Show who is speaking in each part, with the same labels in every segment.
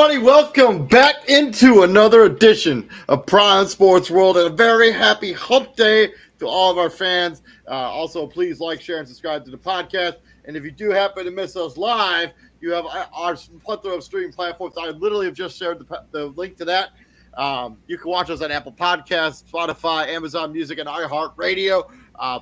Speaker 1: everybody. Welcome back into another edition of Prime Sports World, and a very happy hump day to all of our fans. Also, please like, share, and subscribe to the podcast. And if you do happen to miss us live, you have our plethora of streaming platforms. I literally have just shared the link to that. You can watch us on Apple Podcasts, Spotify, Amazon Music, and iHeartRadio.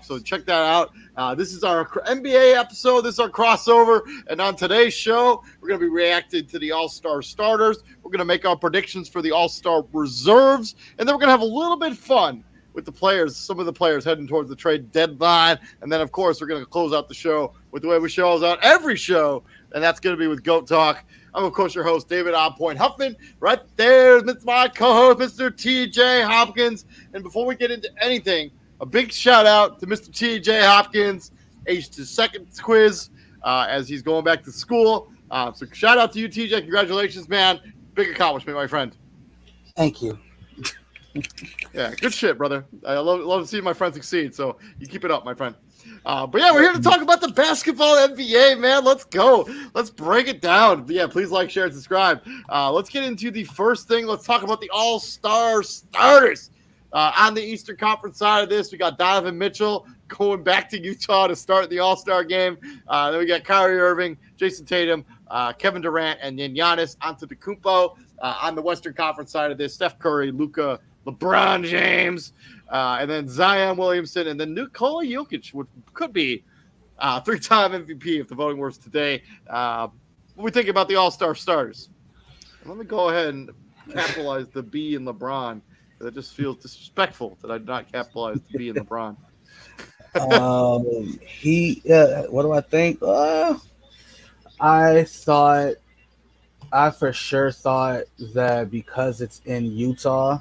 Speaker 1: So check that out. This is our NBA episode. This is our crossover. And on today's show, we're going to be reacting to the All-Star starters. We're going to make our predictions for the All-Star reserves. And then we're going to have a little bit of fun with the players, some of the players heading towards the trade deadline. And then, of course, we're going to close out the show with the way we close out every show. And that's going to be with GOAT Talk. I'm, of course, your host, David Point Huffman. Right there is my co-host, Mr. TJ Hopkins. And before we get into anything, a big shout-out to Mr. TJ Hopkins, aged his second quiz as he's going back to school. So shout-out to you, TJ. Congratulations, man. Big accomplishment, my friend.
Speaker 2: Thank you.
Speaker 1: Yeah, good shit, brother. I love to see my friend succeed, so you keep it up, my friend. But yeah, we're here to talk about the basketball NBA, man. Let's go. Let's break it down. But yeah, please like, share, and subscribe. Let's get into the first thing. Let's talk about the All-Star starters. On the Eastern Conference side of this, we got Donovan Mitchell going back to Utah to start the All-Star game. Then we got Kyrie Irving, Jason Tatum, Kevin Durant, and then Giannis Antetokounmpo. On the Western Conference side of this, Steph Curry, Luka, LeBron James, and then Zion Williamson, and then Nikola Jokic, which could be three-time MVP if the voting works today. What we think about the All-Star starters? Let me go ahead and capitalize the B in LeBron. That just feels disrespectful that I did not capitalize the B in LeBron.
Speaker 2: What do I think? I for sure thought that because it's in Utah,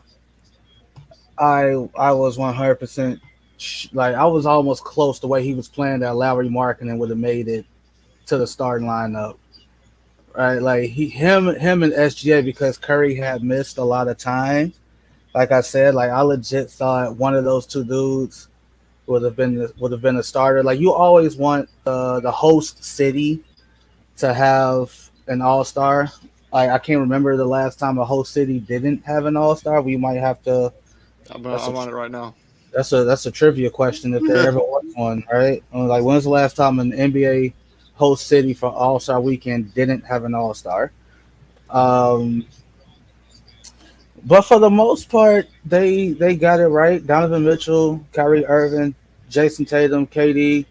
Speaker 2: I was 100% I was almost close the way he was playing that Lowry Markkinen would have made it to the starting lineup, right? Like him and SGA, because Curry had missed a lot of time. Like I said, I legit thought one of those two dudes would have been a starter. Like, you always want the host city to have an all-star. I can't remember the last time a host city didn't have an all-star. We might have to.
Speaker 1: I'm on it right now.
Speaker 2: That's a trivia question if there ever was one, right? Like, when's the last time an NBA host city for All-Star Weekend didn't have an all-star? But for the most part, they got it right. Donovan Mitchell, Kyrie Irving, Jason Tatum, KD,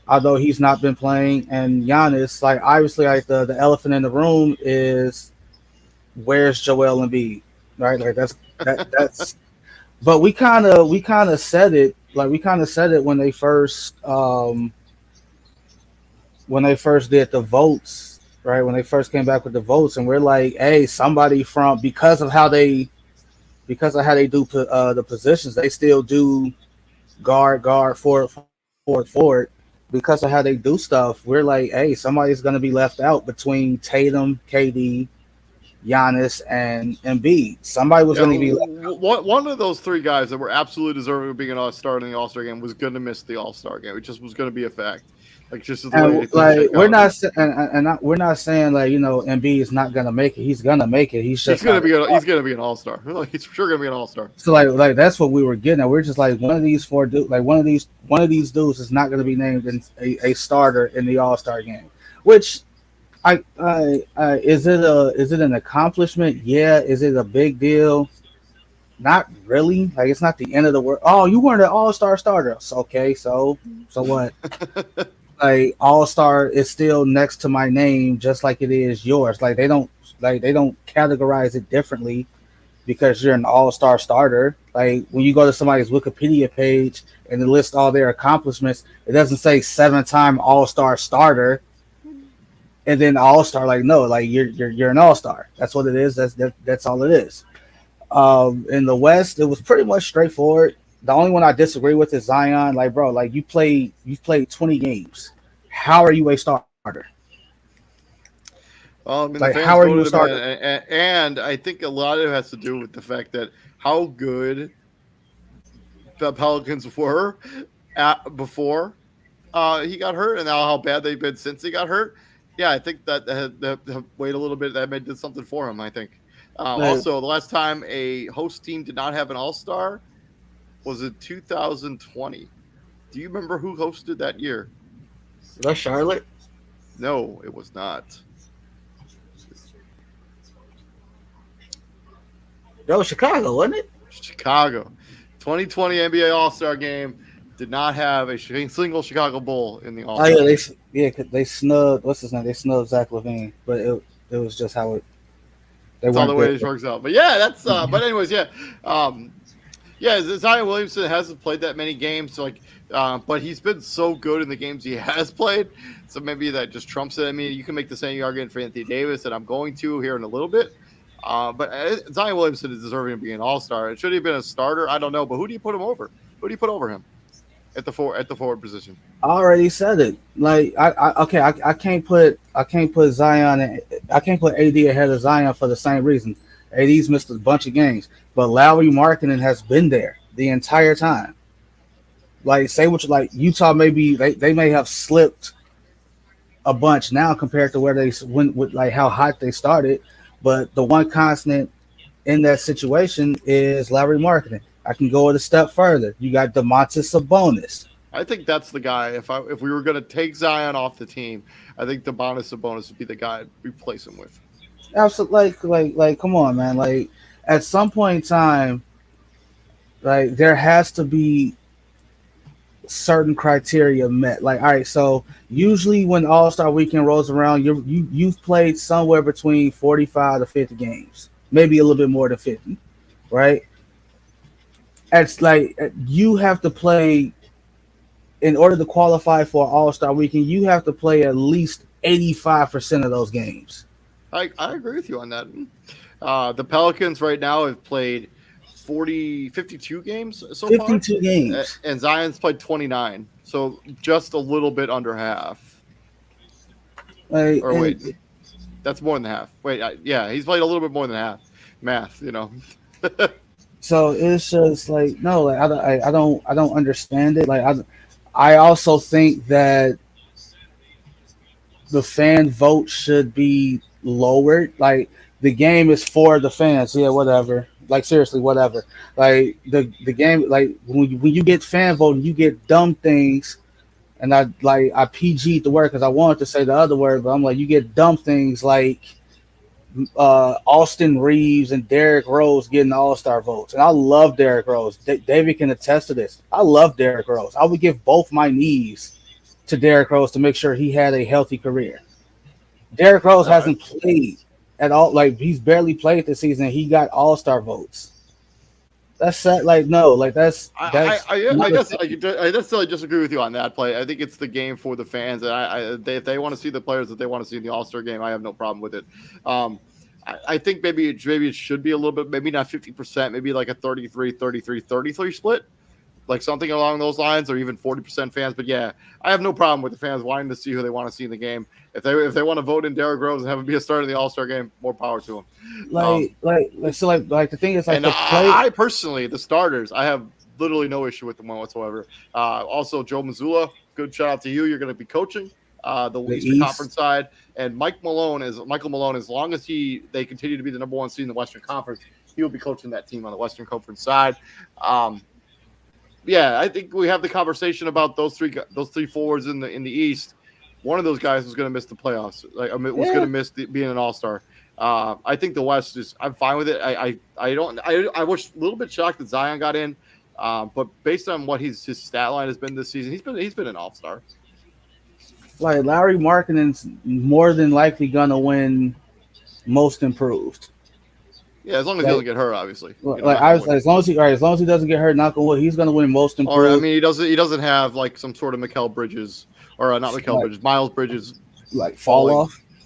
Speaker 2: although he's not been playing, and Giannis. Like, obviously, the elephant in the room is where's Joel Embiid, right? Like that's. But we kind of said it. Like, we kind of said it when they first did the votes, right? When they first came back with the votes, and we're like, hey, somebody from because of how they do the positions, they still do guard, forward. Because of how they do stuff, we're like, hey, somebody's going to be left out between Tatum, KD, Giannis, and Embiid. Somebody was going to be left out.
Speaker 1: One of those three guys that were absolutely deserving of being an all-star in the All-Star game was going to miss the All-Star game. It just was going to be a fact. Like, just
Speaker 2: we're not saying Embiid is not gonna make it. He's gonna make it. He's
Speaker 1: gonna be an all-star. Like, he's for sure gonna be an all-star.
Speaker 2: So like that's what we were getting at. We're just like, one of these dudes is not gonna be named a starter in the All-Star game. Which is it an accomplishment? Yeah. Is it a big deal? Not really. Like, it's not the end of the world. Oh, you weren't an all-star starter. So, okay, so what? Like, all-star is still next to my name, just like it is yours. Like, they don't categorize it differently because you're an all-star starter. Like, when you go to somebody's Wikipedia page and they list all their accomplishments, it doesn't say 7-time all-star starter and then all-star. Like, no, like you're an all-star. That's what it is. That's all it is. In the West, it was pretty much straightforward. The only one I disagree with is Zion. Like, bro, like, you've played 20 games. How are you a starter?
Speaker 1: Well, I mean, like, how are you a starter? And I think a lot of it has to do with the fact that how good the Pelicans were before he got hurt, and now how bad they've been since he got hurt. Yeah, I think that wait a little bit. That may did something for him. I think.
Speaker 2: Like,
Speaker 1: Also, the last time a host team did not have an All Star was in 2020. Do you remember who hosted that year?
Speaker 2: that's Charlotte.
Speaker 1: No, it was not.
Speaker 2: That was Chicago, wasn't it?
Speaker 1: Chicago. 2020 NBA All Star game did not have a single Chicago Bull in the All
Speaker 2: Oh
Speaker 1: Star
Speaker 2: yeah,
Speaker 1: game.
Speaker 2: 'cause they snubbed what's his name? They snubbed Zach Levine, but it was just how they
Speaker 1: That's all
Speaker 2: weren't
Speaker 1: the
Speaker 2: there.
Speaker 1: way it works out. But yeah, that's. But anyways, yeah. Um, Yeah, Zion Williamson hasn't played that many games, so like, but he's been so good in the games he has played. So maybe that just trumps it. I mean, you can make the same argument for Anthony Davis, and I'm going to here in a little bit. But Zion Williamson is deserving of being an All Star. It should he have been a starter. I don't know, but who do you put him over? Who do you put over him at the forward position?
Speaker 2: I already said it. Like I can't put Zion I can't put AD ahead of Zion for the same reason. AD's missed a bunch of games, but Lowry Markkinen has been there the entire time. Like say what you like, Utah maybe they may have slipped a bunch now compared to where they went with like how hot they started, but the one constant in that situation is Lowry Markkinen. I can go it a step further. You got Domantas Sabonis.
Speaker 1: I think that's the guy. If we were going to take Zion off the team, I think Sabonis would be the guy I'd replace him with.
Speaker 2: Absolutely, like, come on, man. Like, at some point in time, like, there has to be certain criteria met. Like, all right, so usually when All Star Weekend rolls around, you've played somewhere between 45 to 50 games, maybe a little bit more than 50, right? It's like you have to play in order to qualify for All Star Weekend. You have to play at least 85% of those games.
Speaker 1: I agree with you on that. The Pelicans right now have played 52 games so far,
Speaker 2: 52 games.
Speaker 1: and Zion's played 29, so just a little bit under half.
Speaker 2: Like,
Speaker 1: Or wait, that's more than half. Wait, yeah, he's played a little bit more than half. Math, you know.
Speaker 2: so it's just like no, like I don't understand it. Like I also think that the fan vote should be lowered. Like the game is for the fans. Yeah, whatever. Like seriously, whatever. Like the game. Like when you get fan voting, you get dumb things. And I PG'd the word because I wanted to say the other word, but I'm like you get dumb things like Austin Reeves and Derrick Rose getting All Star votes, and I love Derrick Rose. David can attest to this. I love Derrick Rose. I would give both my knees to Derrick Rose to make sure he had a healthy career. Derrick Rose
Speaker 1: All right.
Speaker 2: hasn't played at all. Like he's barely played this season. He got All Star votes. That's sad. Like no, like
Speaker 1: I guess I necessarily disagree with you on that play. I think it's the game for the fans, and if they want to see the players that they want to see in the All Star game, I have no problem with it. I think maybe it should be a little bit, maybe not 50%, maybe like a 33 split, like something along those lines, or even 40% fans. But yeah, I have no problem with the fans wanting to see who they want to see in the game. If they want to vote in Derrick Rose and have him be a starter in the All Star game, more power to them.
Speaker 2: like the thing is like
Speaker 1: And
Speaker 2: the play.
Speaker 1: I personally, the starters, I have literally no issue with them whatsoever. Also, Joe Mazzulla, good shout out to you. You're going to be coaching the
Speaker 2: The
Speaker 1: Eastern
Speaker 2: East.
Speaker 1: Conference side, and Michael Malone. As long as they continue to be the number one seed in the Western Conference, he will be coaching that team on the Western Conference side. Um, yeah, I think we have the conversation about those three forwards in the East. One of those guys was going to miss the playoffs. Like I mean, was going to miss being an All Star. I think the West is. I'm fine with it. I don't. I was a little bit shocked that Zion got in, but based on what his stat line has been this season, he's been an All Star.
Speaker 2: Like Larry Markkinen's more than likely gonna win most improved.
Speaker 1: Yeah, as long as he doesn't get hurt, obviously.
Speaker 2: Like I was like, as long as he doesn't get hurt, knock on wood, he's gonna win most improved.
Speaker 1: Or I mean, he doesn't have like some sort of Mikal Bridges or not Mikal Bridges, Miles Bridges,
Speaker 2: like fall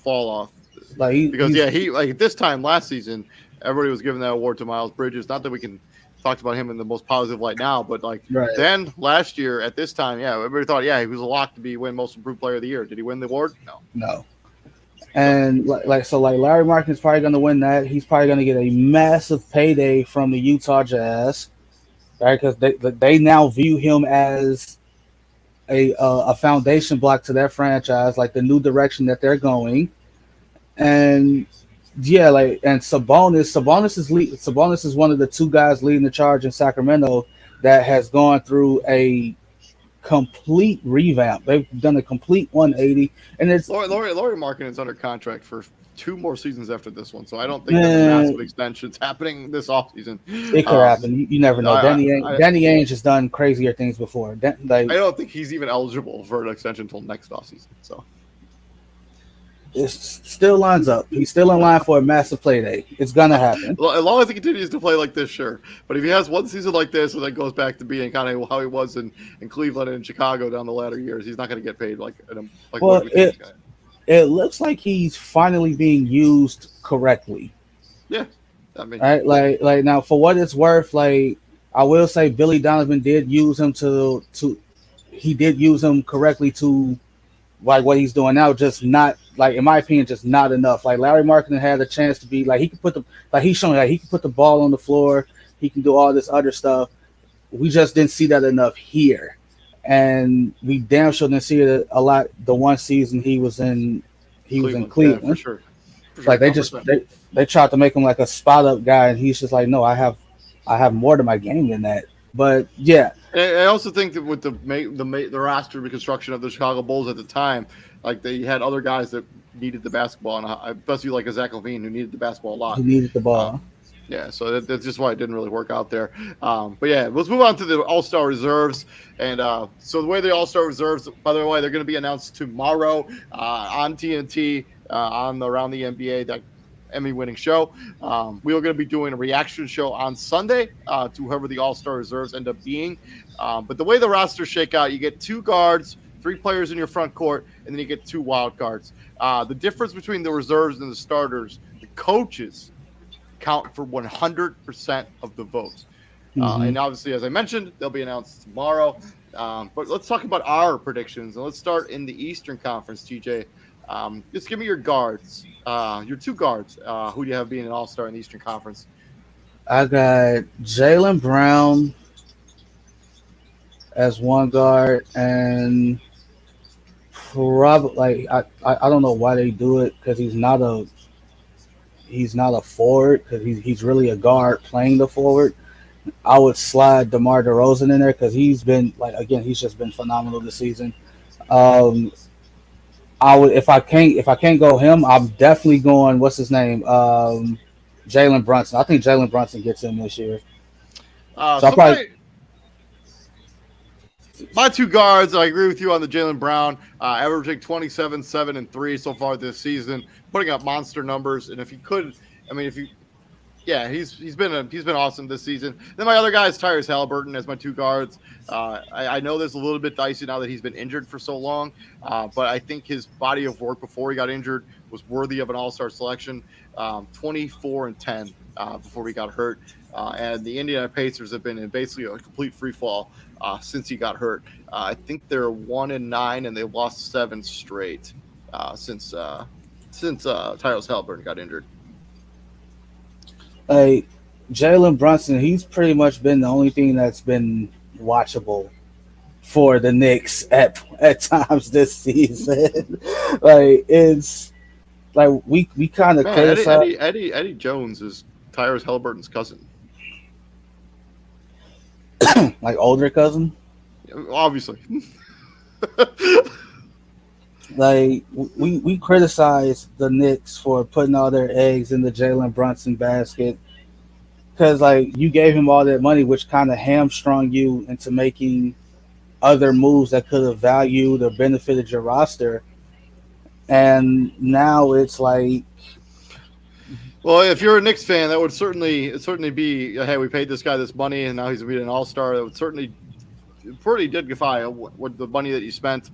Speaker 1: off.
Speaker 2: Like
Speaker 1: Because he like this time last season, everybody was giving that award to Miles Bridges. Not that we can talk about him in the most positive light now, but like then last year at this time, yeah, everybody thought he was a lock to win most improved player of the year. Did he win the award?
Speaker 2: No. And like Larry Markkinen's probably going to win that. He's probably going to get a massive payday from the Utah Jazz, right? Because they now view him as a foundation block to their franchise, like the new direction that they're going. And yeah, like and Sabonis is one of the two guys leading the charge in Sacramento that has gone through a complete revamp. They've done a complete 180, and it's
Speaker 1: Laurie Markin is under contract for 2 more seasons after this one, so I don't think that the
Speaker 2: man,
Speaker 1: massive extension's happening this offseason.
Speaker 2: it could happen. You never know. Danny Ainge has done crazier things before.
Speaker 1: I don't think he's even eligible for an extension until next offseason. So
Speaker 2: it still lines up. He's still in line for a massive payday. It's gonna happen.
Speaker 1: Well, as long as he continues to play like this, sure. But if he has one season like this and then goes back to being kind of how he was in Cleveland and Chicago down the latter years, he's not going to get paid like
Speaker 2: well, it looks like he's finally being used correctly.
Speaker 1: Yeah, I mean,
Speaker 2: right. Like now, for what it's worth, like I will say, Billy Donovan did use him he did use him correctly to like what he's doing now, just not like in my opinion, just not enough. Like Larry Markkinen had a chance to be like he could put he's showing like he can put the ball on the floor, he can do all this other stuff. We just didn't see that enough here, and we damn sure didn't see it a lot. The one season he was in Cleveland,
Speaker 1: yeah, for sure.
Speaker 2: Like they tried to make him like a spot up guy, and he's just like, no, I have more to my game than that. But yeah.
Speaker 1: I also think that with the roster reconstruction of the Chicago Bulls at the time, like they had other guys that needed the basketball, and especially like a Zach LaVine who needed the basketball a lot.
Speaker 2: He needed the ball.
Speaker 1: Yeah, so that's just why it didn't really work out there. But yeah, let's move on to the All-Star reserves. And so the way the All-Star reserves, by the way, they're going to be announced tomorrow on TNT on the Around the NBA, that Emmy-winning show. We are going to be doing a reaction show on Sunday to whoever the All-Star reserves end up being. But the way the rosters shake out, you get 2 guards, 3 players in your front court, and then you get 2 wild cards. The difference between the reserves and the starters, the coaches count for 100% of the votes. And obviously, as I mentioned, they'll be announced tomorrow. But let's talk about our predictions. And let's start in the Eastern Conference, TJ. Just give me your guards, your 2 guards. Who do you have being an all-star in the Eastern Conference?
Speaker 2: I got Jaylen Brown as one guard, and probably I don't know why they do it, because he's not a forward, because he's really a guard playing the forward. I would slide DeMar DeRozan in there because he's been he's just been phenomenal this season. I would if I can't go him, I'm definitely going what's his name, Jalen Brunson. I think Jalen Brunson gets in this year.
Speaker 1: My 2 guards, I agree with you on the Jaylen Brown, averaging 27, 7, and 3 so far this season, putting up monster numbers. And if he could, he's been awesome this season. Then my other guy is Tyrese Halliburton as my 2 guards. I know there's a little bit dicey now that he's been injured for so long, but I think his body of work before he got injured was worthy of an all-star selection. 24 and 10 before he got hurt. And the Indiana Pacers have been in basically a complete free fall since he got hurt. I think they're 1-9 and they lost 7 straight since Tyrese Halliburton got injured.
Speaker 2: Like Jalen Brunson, he's pretty much been the only thing that's been watchable for the Knicks at times this season. Like it's like we kind of
Speaker 1: Eddie Jones is Tyrese Halliburton's cousin.
Speaker 2: Like older cousin,
Speaker 1: obviously.
Speaker 2: Like we criticize the Knicks for putting all their eggs in the Jalen Brunson basket because like you gave him all that money, which kind of hamstrung you into making other moves that could have valued or benefited your roster. And now it's like,
Speaker 1: well, if you're a Knicks fan, that would certainly be, hey, we paid this guy this money and now he's going to be an all-star. That would certainly pretty dignify what the money that you spent.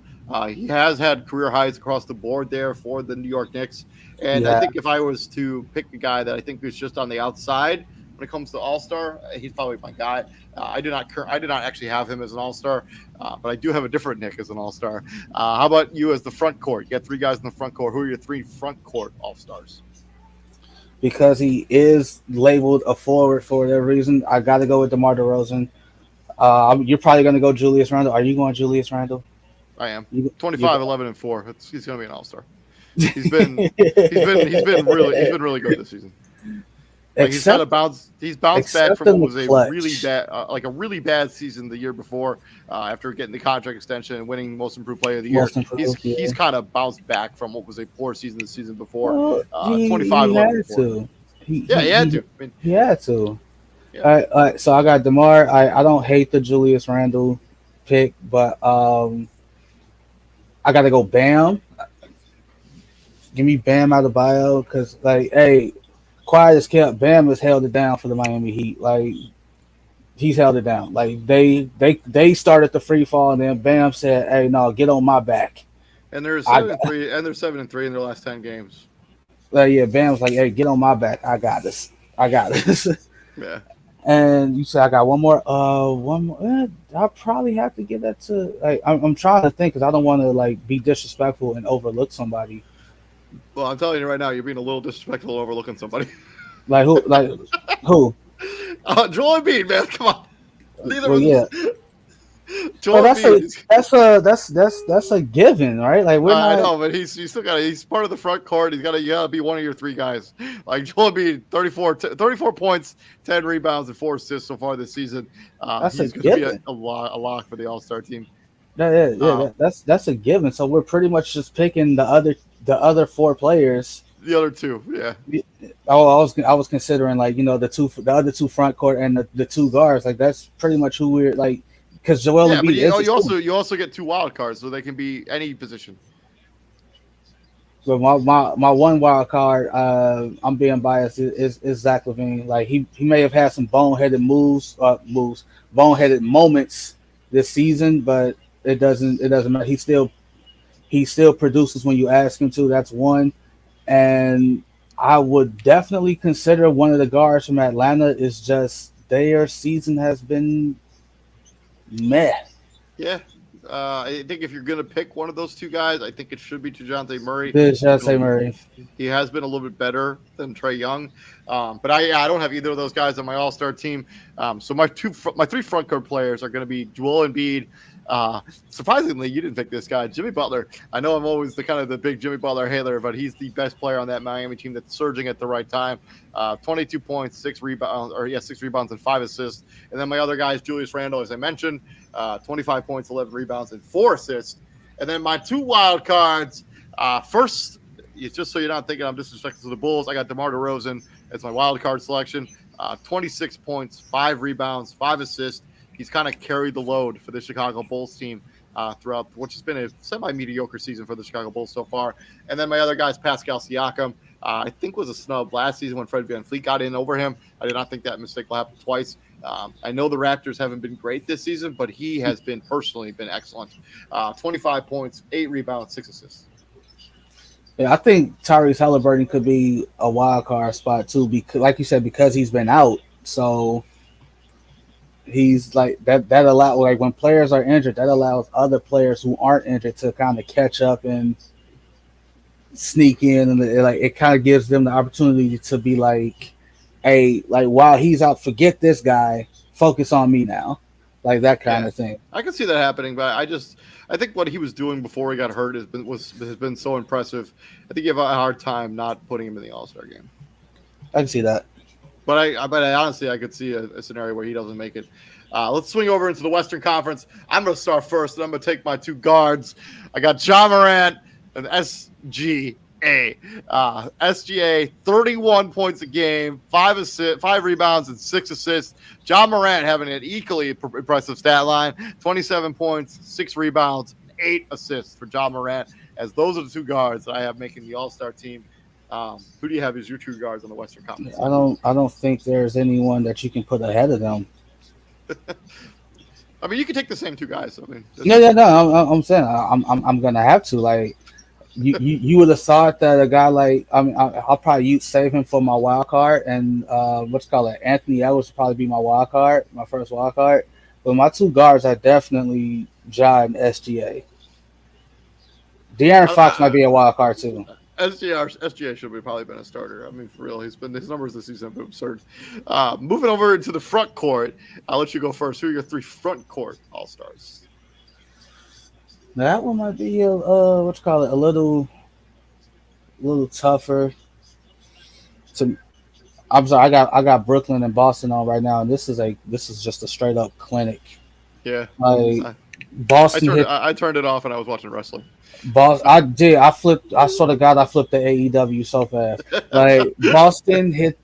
Speaker 1: He has had career highs across the board there for the New York Knicks. And I think if I was to pick a guy that I think is just on the outside when it comes to all-star, he's probably my guy. I did not actually have him as an all-star, but I do have a different Nick as an all-star. How about you as the front court? You got 3 guys in the front court. Who are your 3 front court all-stars?
Speaker 2: Because he is labeled a forward for whatever reason, I got to go with DeMar DeRozan. You're probably going to go Julius Randle. Are you going Julius Randle?
Speaker 1: I am.
Speaker 2: You
Speaker 1: 25, 11, and 4. He's going to be an all-star. He's been really good this season. Like he's kind of bounced back from what was a really bad a really bad season the year before after getting the contract extension and winning most improved player of the year. He's kind of bounced back from what was a poor season the season before.
Speaker 2: Well,
Speaker 1: 25, 11, and 4. He had to. I mean,
Speaker 2: he had to.
Speaker 1: Yeah.
Speaker 2: All right, so I got DeMar. I don't hate the Julius Randle pick, but I got to go Bam. Give me Bam out of bio because, like, hey, quiet as kept, Bam has held it down for the Miami Heat. Like, he's held it down. Like, they started the free fall, and then Bam said, "Hey, no, get on my back."
Speaker 1: And they're 7-3, and they're 7-3 in their last 10 games.
Speaker 2: Yeah, Bam's like, "Hey, get on my back. I got this. I got this."
Speaker 1: Yeah.
Speaker 2: And you said I got one more. One more. I'll probably have to give that to. Like, I'm trying to think because I don't want to like be disrespectful and overlook somebody.
Speaker 1: Well, I'm telling you right now, you're being a little disrespectful overlooking somebody.
Speaker 2: Like who? Like who?
Speaker 1: Joel Embiid, man, come on. Neither
Speaker 2: well, yeah.
Speaker 1: Joel
Speaker 2: Embiid. That's a given, right? Like we're not.
Speaker 1: I know, but he's still got. He's part of the front court. He's got to be one of your three guys. Like Joel Embiid, 34 points, 10 rebounds, and 4 assists so far this season.
Speaker 2: That's
Speaker 1: he's going to be a lock for the All-Star team.
Speaker 2: That's a given. So we're pretty much just picking the other 4 players.
Speaker 1: The other 2, yeah.
Speaker 2: Oh, I was considering like the other 2 front court and the 2 guards. Like that's pretty much who we're like. Because Joel Embiid,
Speaker 1: but you also get 2 wild cards, so they can be any position.
Speaker 2: But my one wild card, I'm being biased, is Zach LaVine. Like he may have had some boneheaded boneheaded moments this season, but it doesn't matter. He still produces when you ask him to. That's one, and I would definitely consider one of the guards from Atlanta. Is just their season has been meh.
Speaker 1: Yeah. I think if you're going to pick one of those 2 guys, I think it should be DeJounte Murray.
Speaker 2: Murray.
Speaker 1: He has been a little bit better than Trae Young. But I don't have either of those guys on my All-Star team. So my 3 front court players are going to be Joel Embiid. Surprisingly, you didn't pick this guy, Jimmy Butler. I know I'm always the big Jimmy Butler hater, but he's the best player on that Miami team that's surging at the right time. 22 points, 6 rebounds and 5 assists. And then my other guy is Julius Randle, as I mentioned, 25 points, 11 rebounds and 4 assists. And then my 2 wild cards. First, just so you're not thinking I'm disrespectful to the Bulls, I got DeMar DeRozan as my wild card selection. 26 points, 5 rebounds, 5 assists. He's kind of carried the load for the Chicago Bulls team throughout, which has been a semi-mediocre season for the Chicago Bulls so far. And then my other guy is Pascal Siakam. I think was a snub last season when Fred VanVleet got in over him. I did not think that mistake will happen twice. I know the Raptors haven't been great this season, but he has been excellent. 25 points, 8 rebounds, 6 assists.
Speaker 2: Yeah, I think Tyrese Halliburton could be a wild card spot too, because, like you said, because he's been out. So he's like that allows, like when players are injured, that allows other players who aren't injured to kind of catch up and sneak in, and it kind of gives them the opportunity to be like, hey, like while he's out, forget this guy, focus on me now, like that kind of thing.
Speaker 1: I can see that happening, but I think what he was doing before he got hurt has been so impressive. I think you have a hard time not putting him in the All-Star game.
Speaker 2: I can see that.
Speaker 1: But I honestly, I could see a scenario where he doesn't make it. Let's swing over into the Western Conference. I'm going to start first, and I'm going to take my 2 guards. I got Ja Morant and SGA. SGA, 31 points a game, 5 rebounds, and 6 assists. Ja Morant having an equally impressive stat line, 27 points, 6 rebounds, 8 assists for Ja Morant, as those are the 2 guards that I have making the All-Star team. Who do you have as your 2 guards on the Western Conference?
Speaker 2: I don't think there's anyone that you can put ahead of them.
Speaker 1: I mean, you can take the same 2 guys. I mean,
Speaker 2: no. I'm saying I'm gonna have to. Like, you would have thought that a guy like I'll probably save him for my wild card, and Anthony Edwards would probably be my wild card, my first wild card. But my 2 guards are definitely Ja and SGA. De'Aaron Fox might be a wild card too.
Speaker 1: SGA should have probably been a starter. I mean, for real, his numbers this season have been absurd. Moving over into the front court, I'll let you go first. Who are your 3 front court All-Stars?
Speaker 2: That one might be what you call it, a little tougher. To I'm sorry, I got Brooklyn and Boston on right now, and this is just a straight up clinic.
Speaker 1: Yeah,
Speaker 2: Like
Speaker 1: I, I
Speaker 2: Boston
Speaker 1: turned
Speaker 2: hit
Speaker 1: I turned it off when I was watching wrestling.
Speaker 2: Boss. I did. I flipped. I swear to God, I flipped the AEW so fast. Like Boston hit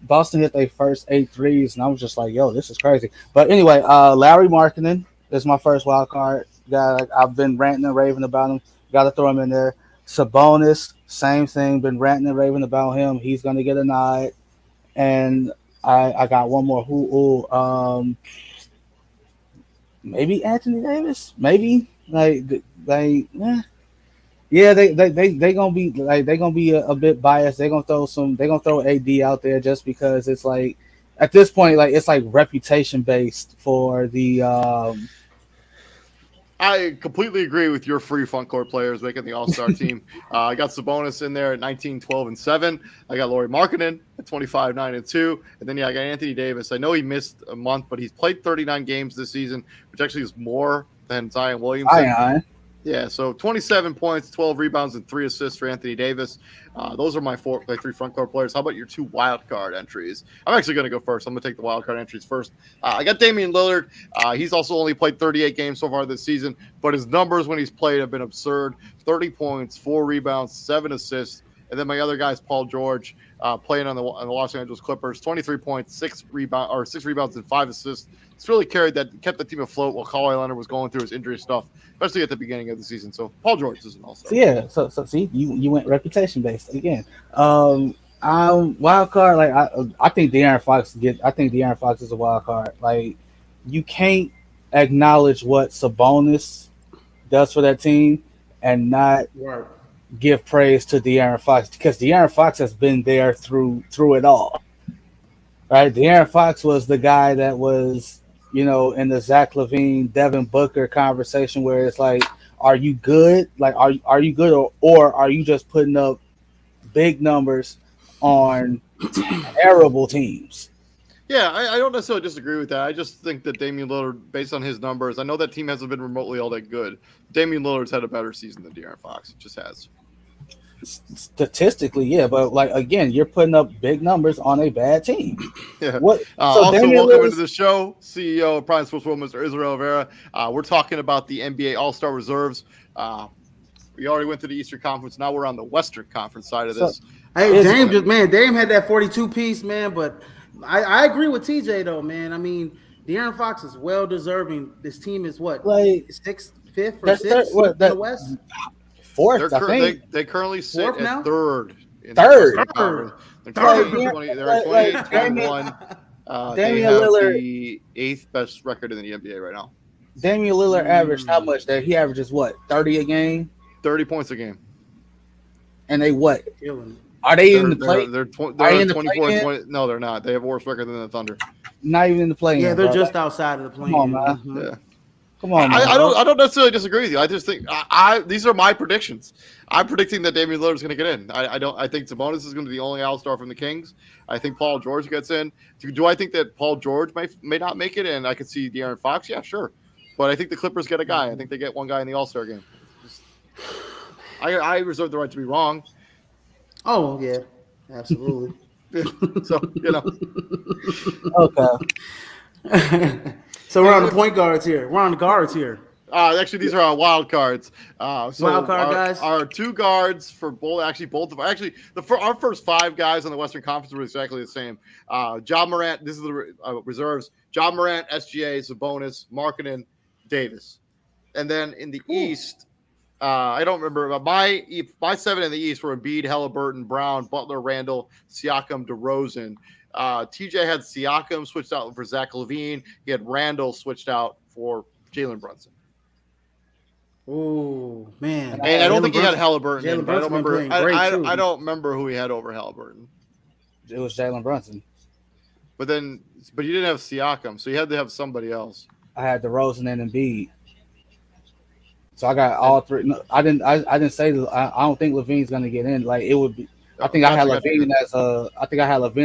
Speaker 2: their first 8 threes, and I was just like, "Yo, this is crazy." But anyway, Larry Markkinen is my first wild card guy. Like, I've been ranting and raving about him. Got to throw him in there. Sabonis, same thing. Been ranting and raving about him. He's gonna get a nod. And I got one more. Maybe Anthony Davis. Maybe yeah. Yeah, they gonna be like they gonna be a bit biased. They gonna throw AD out there just because it's like at this point like it's like reputation based for the
Speaker 1: I completely agree with your free front court players making the All Star team. I got Sabonis in there at 19, 12, and 7. I got Lauri Markkinen at 25, 9, and 2. And then, I got Anthony Davis. I know he missed a month, but he's played 39 games this season, which actually is more than Zion Williamson.
Speaker 2: Ion.
Speaker 1: Yeah, so 27 points, 12 rebounds, and 3 assists for Anthony Davis. Those are my 3 front court players. How about your 2 wild card entries? I'm actually going to go first. I'm going to take the wild card entries first. I got Damian Lillard. He's also only played 38 games so far this season, but his numbers when he's played have been absurd. 30 points, 4 rebounds, 7 assists. And then my other guy is Paul George, playing on the Los Angeles Clippers. 23 points, 6 rebounds, and 5 assists. It's really kept the team afloat while Kawhi Leonard was going through his injury stuff, especially at the beginning of the season. So Paul George is an all-star.
Speaker 2: So yeah, so see you went reputation based again. Wild card like I think De'Aaron Fox is a wild card. Like you can't acknowledge what Sabonis does for that team and not
Speaker 3: Right.
Speaker 2: give praise to De'Aaron Fox because De'Aaron Fox has been there through it all. Right? De'Aaron Fox was the guy that was, in the Zach LaVine, Devin Booker conversation where it's like, are you good? Like, are you good or are you just putting up big numbers on terrible teams?
Speaker 1: Yeah, I don't necessarily disagree with that. I just think that Damian Lillard, based on his numbers, I know that team hasn't been remotely all that good. Damian Lillard's had a better season than De'Aaron Fox. It just has.
Speaker 2: Statistically, yeah, but like again, you're putting up big numbers on a bad team.
Speaker 1: Yeah.
Speaker 2: What?
Speaker 1: Also, welcome into the show, CEO of Prime Sports World, Mr. Israel Rivera. We're talking about the NBA All-Star reserves. We already went to the Eastern Conference. Now we're on the Western Conference side of this.
Speaker 3: Hey, Dame had that 42 piece, man. But I agree with TJ though, man. I mean, De'Aaron Fox is well deserving. This team is what,
Speaker 2: like
Speaker 3: 6th, 5th, or 6th in the West.
Speaker 2: 4th, I think.
Speaker 1: They currently sit
Speaker 3: Fourth
Speaker 1: at
Speaker 3: now?
Speaker 1: third.
Speaker 2: Third.
Speaker 1: They're 28, 21. They have
Speaker 2: Lillard,
Speaker 1: the 8th best record in the NBA right now.
Speaker 2: Damian Lillard averaged how much there? He averages what, 30 a game?
Speaker 1: 30 points a game.
Speaker 2: And they what?
Speaker 3: Killing.
Speaker 2: Are they in the play?
Speaker 1: They're
Speaker 2: in the
Speaker 1: 24 and
Speaker 2: play-in?
Speaker 1: 20. No, they're not. They have a worse record than the Thunder.
Speaker 2: Not even in the play.
Speaker 3: Yeah, they're just outside of the play.
Speaker 2: Come on, man.
Speaker 3: Mhm.
Speaker 1: Yeah.
Speaker 2: Come on, man.
Speaker 1: I don't necessarily disagree with you. I just think these are my predictions. I'm predicting that Damian Lillard is going to get in. I think Sabonis is going to be the only All-Star from the Kings. I think Paul George gets in. Do I think that Paul George may not make it, and I could see De'Aaron Fox? Yeah, sure. But I think the Clippers get a guy. I think they get one guy in the All-Star game. I reserve the right to be wrong.
Speaker 3: Oh yeah, absolutely.
Speaker 1: So
Speaker 2: Okay.
Speaker 3: So we're on the point guards here. We're on the guards here.
Speaker 1: Actually, these are our wild cards. So
Speaker 3: Wild card guys?
Speaker 1: Our 2 guards for both of our first 5 guys on the Western Conference were exactly the same. Ja Morant, this is the reserves. Ja Morant, SGA, Sabonis, Markkinen, Davis. And then in the East, I don't remember, but my 7 in the East were Embiid, Halliburton, Brown, Butler, Randall, Siakam, DeRozan. TJ had Siakam switched out for Zach LaVine. He had Randall switched out for Jalen Brunson.
Speaker 3: Oh man!
Speaker 1: And I don't think he had Halliburton.
Speaker 3: Jalen
Speaker 1: I don't remember.
Speaker 3: I
Speaker 1: don't remember who he had over Halliburton.
Speaker 2: It was Jalen Brunson.
Speaker 1: But you didn't have Siakam, so you had to have somebody else.
Speaker 2: I had DeRozan and Embiid. So I got all 3. No, I didn't say I don't think LaVine's gonna get in. Like it would be. I think I had LaVine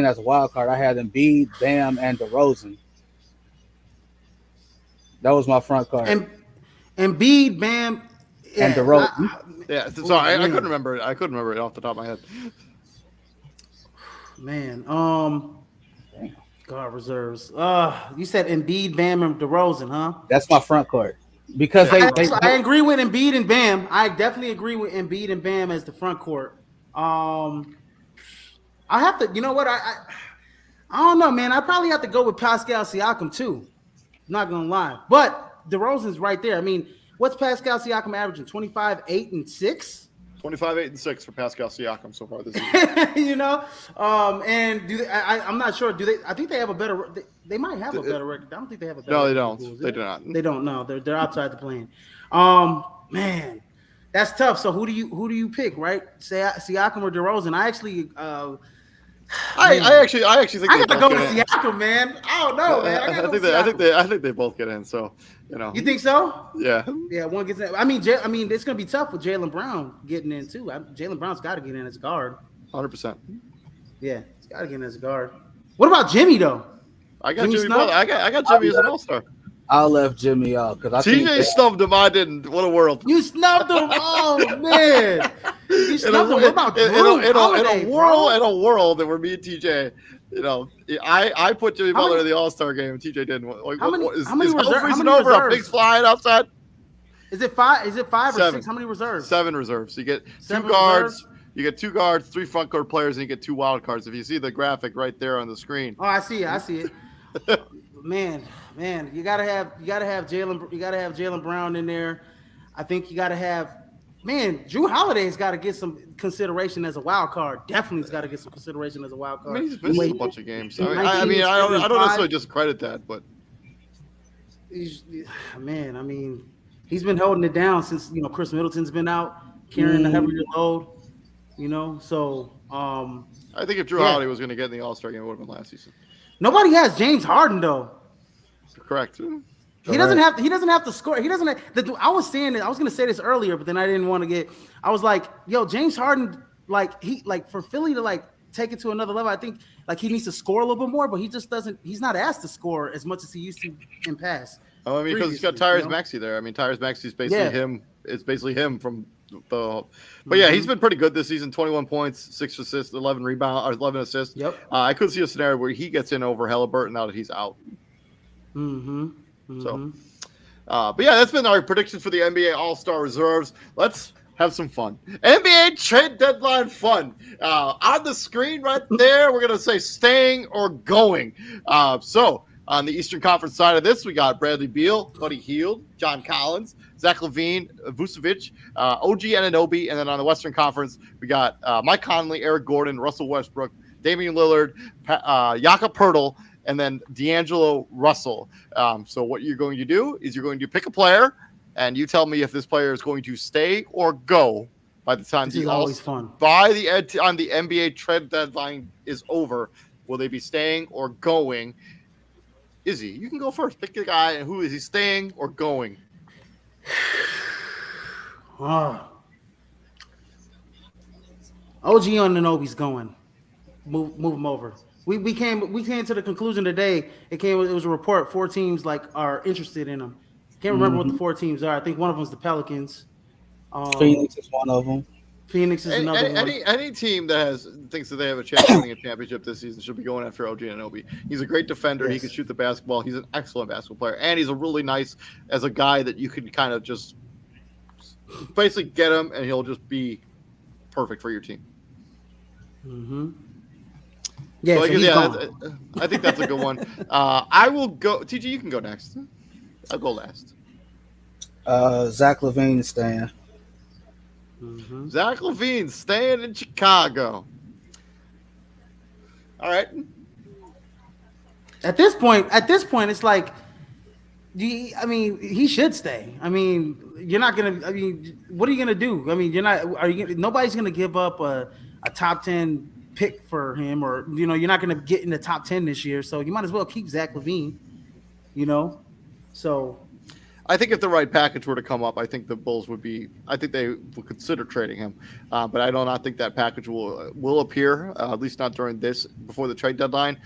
Speaker 2: as a wild card. I had Embiid, Bam, and DeRozan. That was my front card.
Speaker 3: And Embiid, Bam,
Speaker 2: And
Speaker 3: Yeah,
Speaker 2: DeRozan.
Speaker 1: Yeah, sorry, I
Speaker 3: man.
Speaker 1: couldn't remember it. I couldn't remember it off the top of my head.
Speaker 3: Man,
Speaker 2: Damn.
Speaker 3: God reserves. You said Embiid, Bam, and DeRozan, huh?
Speaker 2: That's my front court. Because
Speaker 3: I agree with Embiid and Bam. I definitely agree with Embiid and Bam as the front court. I have to. You know what? I don't know, man. I probably have to go with Pascal Siakam too. Not gonna lie, but DeRozan's right there. I mean, what's Pascal Siakam averaging? 25, 8, and 6.
Speaker 1: 25, 8, and 6 for Pascal Siakam so far this season.
Speaker 3: You know, and do they, I'm not sure. Do they? I think they have a better. They might have a better record. I don't think they have a better.
Speaker 1: No, they
Speaker 3: record
Speaker 1: don't.
Speaker 3: Bulls,
Speaker 1: They do not.
Speaker 3: They don't. No, they're outside the plane. Man, that's tough. So who do you pick? Right, Siakam or DeRozan? I actually.
Speaker 1: I actually think
Speaker 3: I
Speaker 1: they
Speaker 3: gotta
Speaker 1: both
Speaker 3: go
Speaker 1: get
Speaker 3: with
Speaker 1: in.
Speaker 3: Siakam, man. I don't know, man.
Speaker 1: I think they both get in. So
Speaker 3: You think so?
Speaker 1: Yeah.
Speaker 3: Yeah, one gets in. I mean, it's gonna be tough with Jaylen Brown getting in too. Jaylen Brown's got to get in as a guard.
Speaker 1: 100%.
Speaker 3: Yeah, he's got to get in as a guard. What about Jimmy though?
Speaker 1: I got
Speaker 3: Jimmy
Speaker 1: Jimmy.
Speaker 3: Snug?
Speaker 1: I got Jimmy as an all-star.
Speaker 2: I left Jimmy out because I think
Speaker 1: TJ snubbed him. I didn't. What a world.
Speaker 3: You snubbed him. Oh man, you snubbed him. What about Drew
Speaker 1: in
Speaker 3: Holiday,
Speaker 1: a world that were me and TJ, I put Jimmy Butler in the All-Star game. And TJ didn't. Like,
Speaker 3: How many
Speaker 1: is
Speaker 3: reserves?
Speaker 1: freezing over? Are pigs flying outside?
Speaker 3: Is it 5? Is it 5 or
Speaker 1: 7.
Speaker 3: 6? How many reserves?
Speaker 1: 7 reserves. You get
Speaker 3: 7
Speaker 1: 2 guards.
Speaker 3: reserves?
Speaker 1: You get 2 guards, 3 front court players, and you get 2 wild cards. If you see the graphic right there on the screen.
Speaker 3: Oh, I see it. Man, you gotta have Jaylen Brown in there. I think you gotta have Drew Holiday's got to get some consideration as a wild card. Definitely's got to get some consideration as a wild card.
Speaker 1: I mean, he's missed a bunch of games. I don't necessarily discredit that, but
Speaker 3: he's been holding it down since Chris Middleton's been out carrying the heavier load. So
Speaker 1: I think if Drew Holiday was going to get in the All-Star game, it would have been last season.
Speaker 3: Nobody has James Harden though.
Speaker 1: Correct.
Speaker 3: He doesn't have to score. He doesn't have, I was saying that I was going to say this earlier, but then I didn't want to get. I was like, yo, James Harden, for Philly to take it to another level, I think he needs to score a little bit more, but he just doesn't. He's not asked to score as much as he used to in past.
Speaker 1: Oh, I mean, because he's got Tyrese Maxey there. I mean, Tyrese Maxey is basically him. It's basically him from the. But yeah, he's been pretty good this season. 21 points, 6 assists, 11 rebounds, or 11 assists.
Speaker 3: Yep.
Speaker 1: I could see a scenario where he gets in over Halliburton now that he's out. So, but yeah, that's been our predictions for the NBA All-Star reserves. Let's have some fun. NBA trade deadline fun. On the screen right there, we're going to say staying or going. So on the Eastern Conference side of this, we got Bradley Beal, Buddy Hield, John Collins, Zach LaVine, Vucevic, OG Anunoby, and then on the Western Conference, we got Mike Conley, Eric Gordon, Russell Westbrook, Damian Lillard, Jakob Poeltl, and then D'Angelo Russell. So what you're going to do is you're going to pick a player, and you tell me if this player is going to stay or go by the time
Speaker 3: this is always fun.
Speaker 1: By the time the NBA trade deadline is over. Will they be staying or going? Izzy, you can go first. Pick a guy, and who is he staying or going?
Speaker 3: OG Anunoby's going. Move him over. We came to the conclusion today. It was a report. 4 teams are interested in him. Can't remember what the 4 teams are. I think one of them is the Pelicans.
Speaker 2: Phoenix is one of them.
Speaker 3: Phoenix is another one.
Speaker 1: Any team that thinks that they have a chance of winning a championship this season should be going after OG Anunoby. He's a great defender. Yes. He can shoot the basketball. He's an excellent basketball player, and he's a really nice as a guy that you can kind of just basically get him, and he'll just be perfect for your team.
Speaker 3: Yeah,
Speaker 1: so I think that's a good one. I will go. TG, you can go next. I'll go last.
Speaker 2: Zach LaVine is staying.
Speaker 1: Zach LaVine staying in Chicago. All right.
Speaker 3: At this point, it's like, he should stay. I mean, you're not gonna. I mean, what are you gonna do? I mean, you're not. Nobody's gonna give up a top 10 pick for him, or you're not gonna get in the top 10 this year. So you might as well keep Zach LaVine. So.
Speaker 1: I think if the right package were to come up, I think the Bulls would be. I think they would consider trading him, but I do not think that package will appear, at least not before the trade deadline.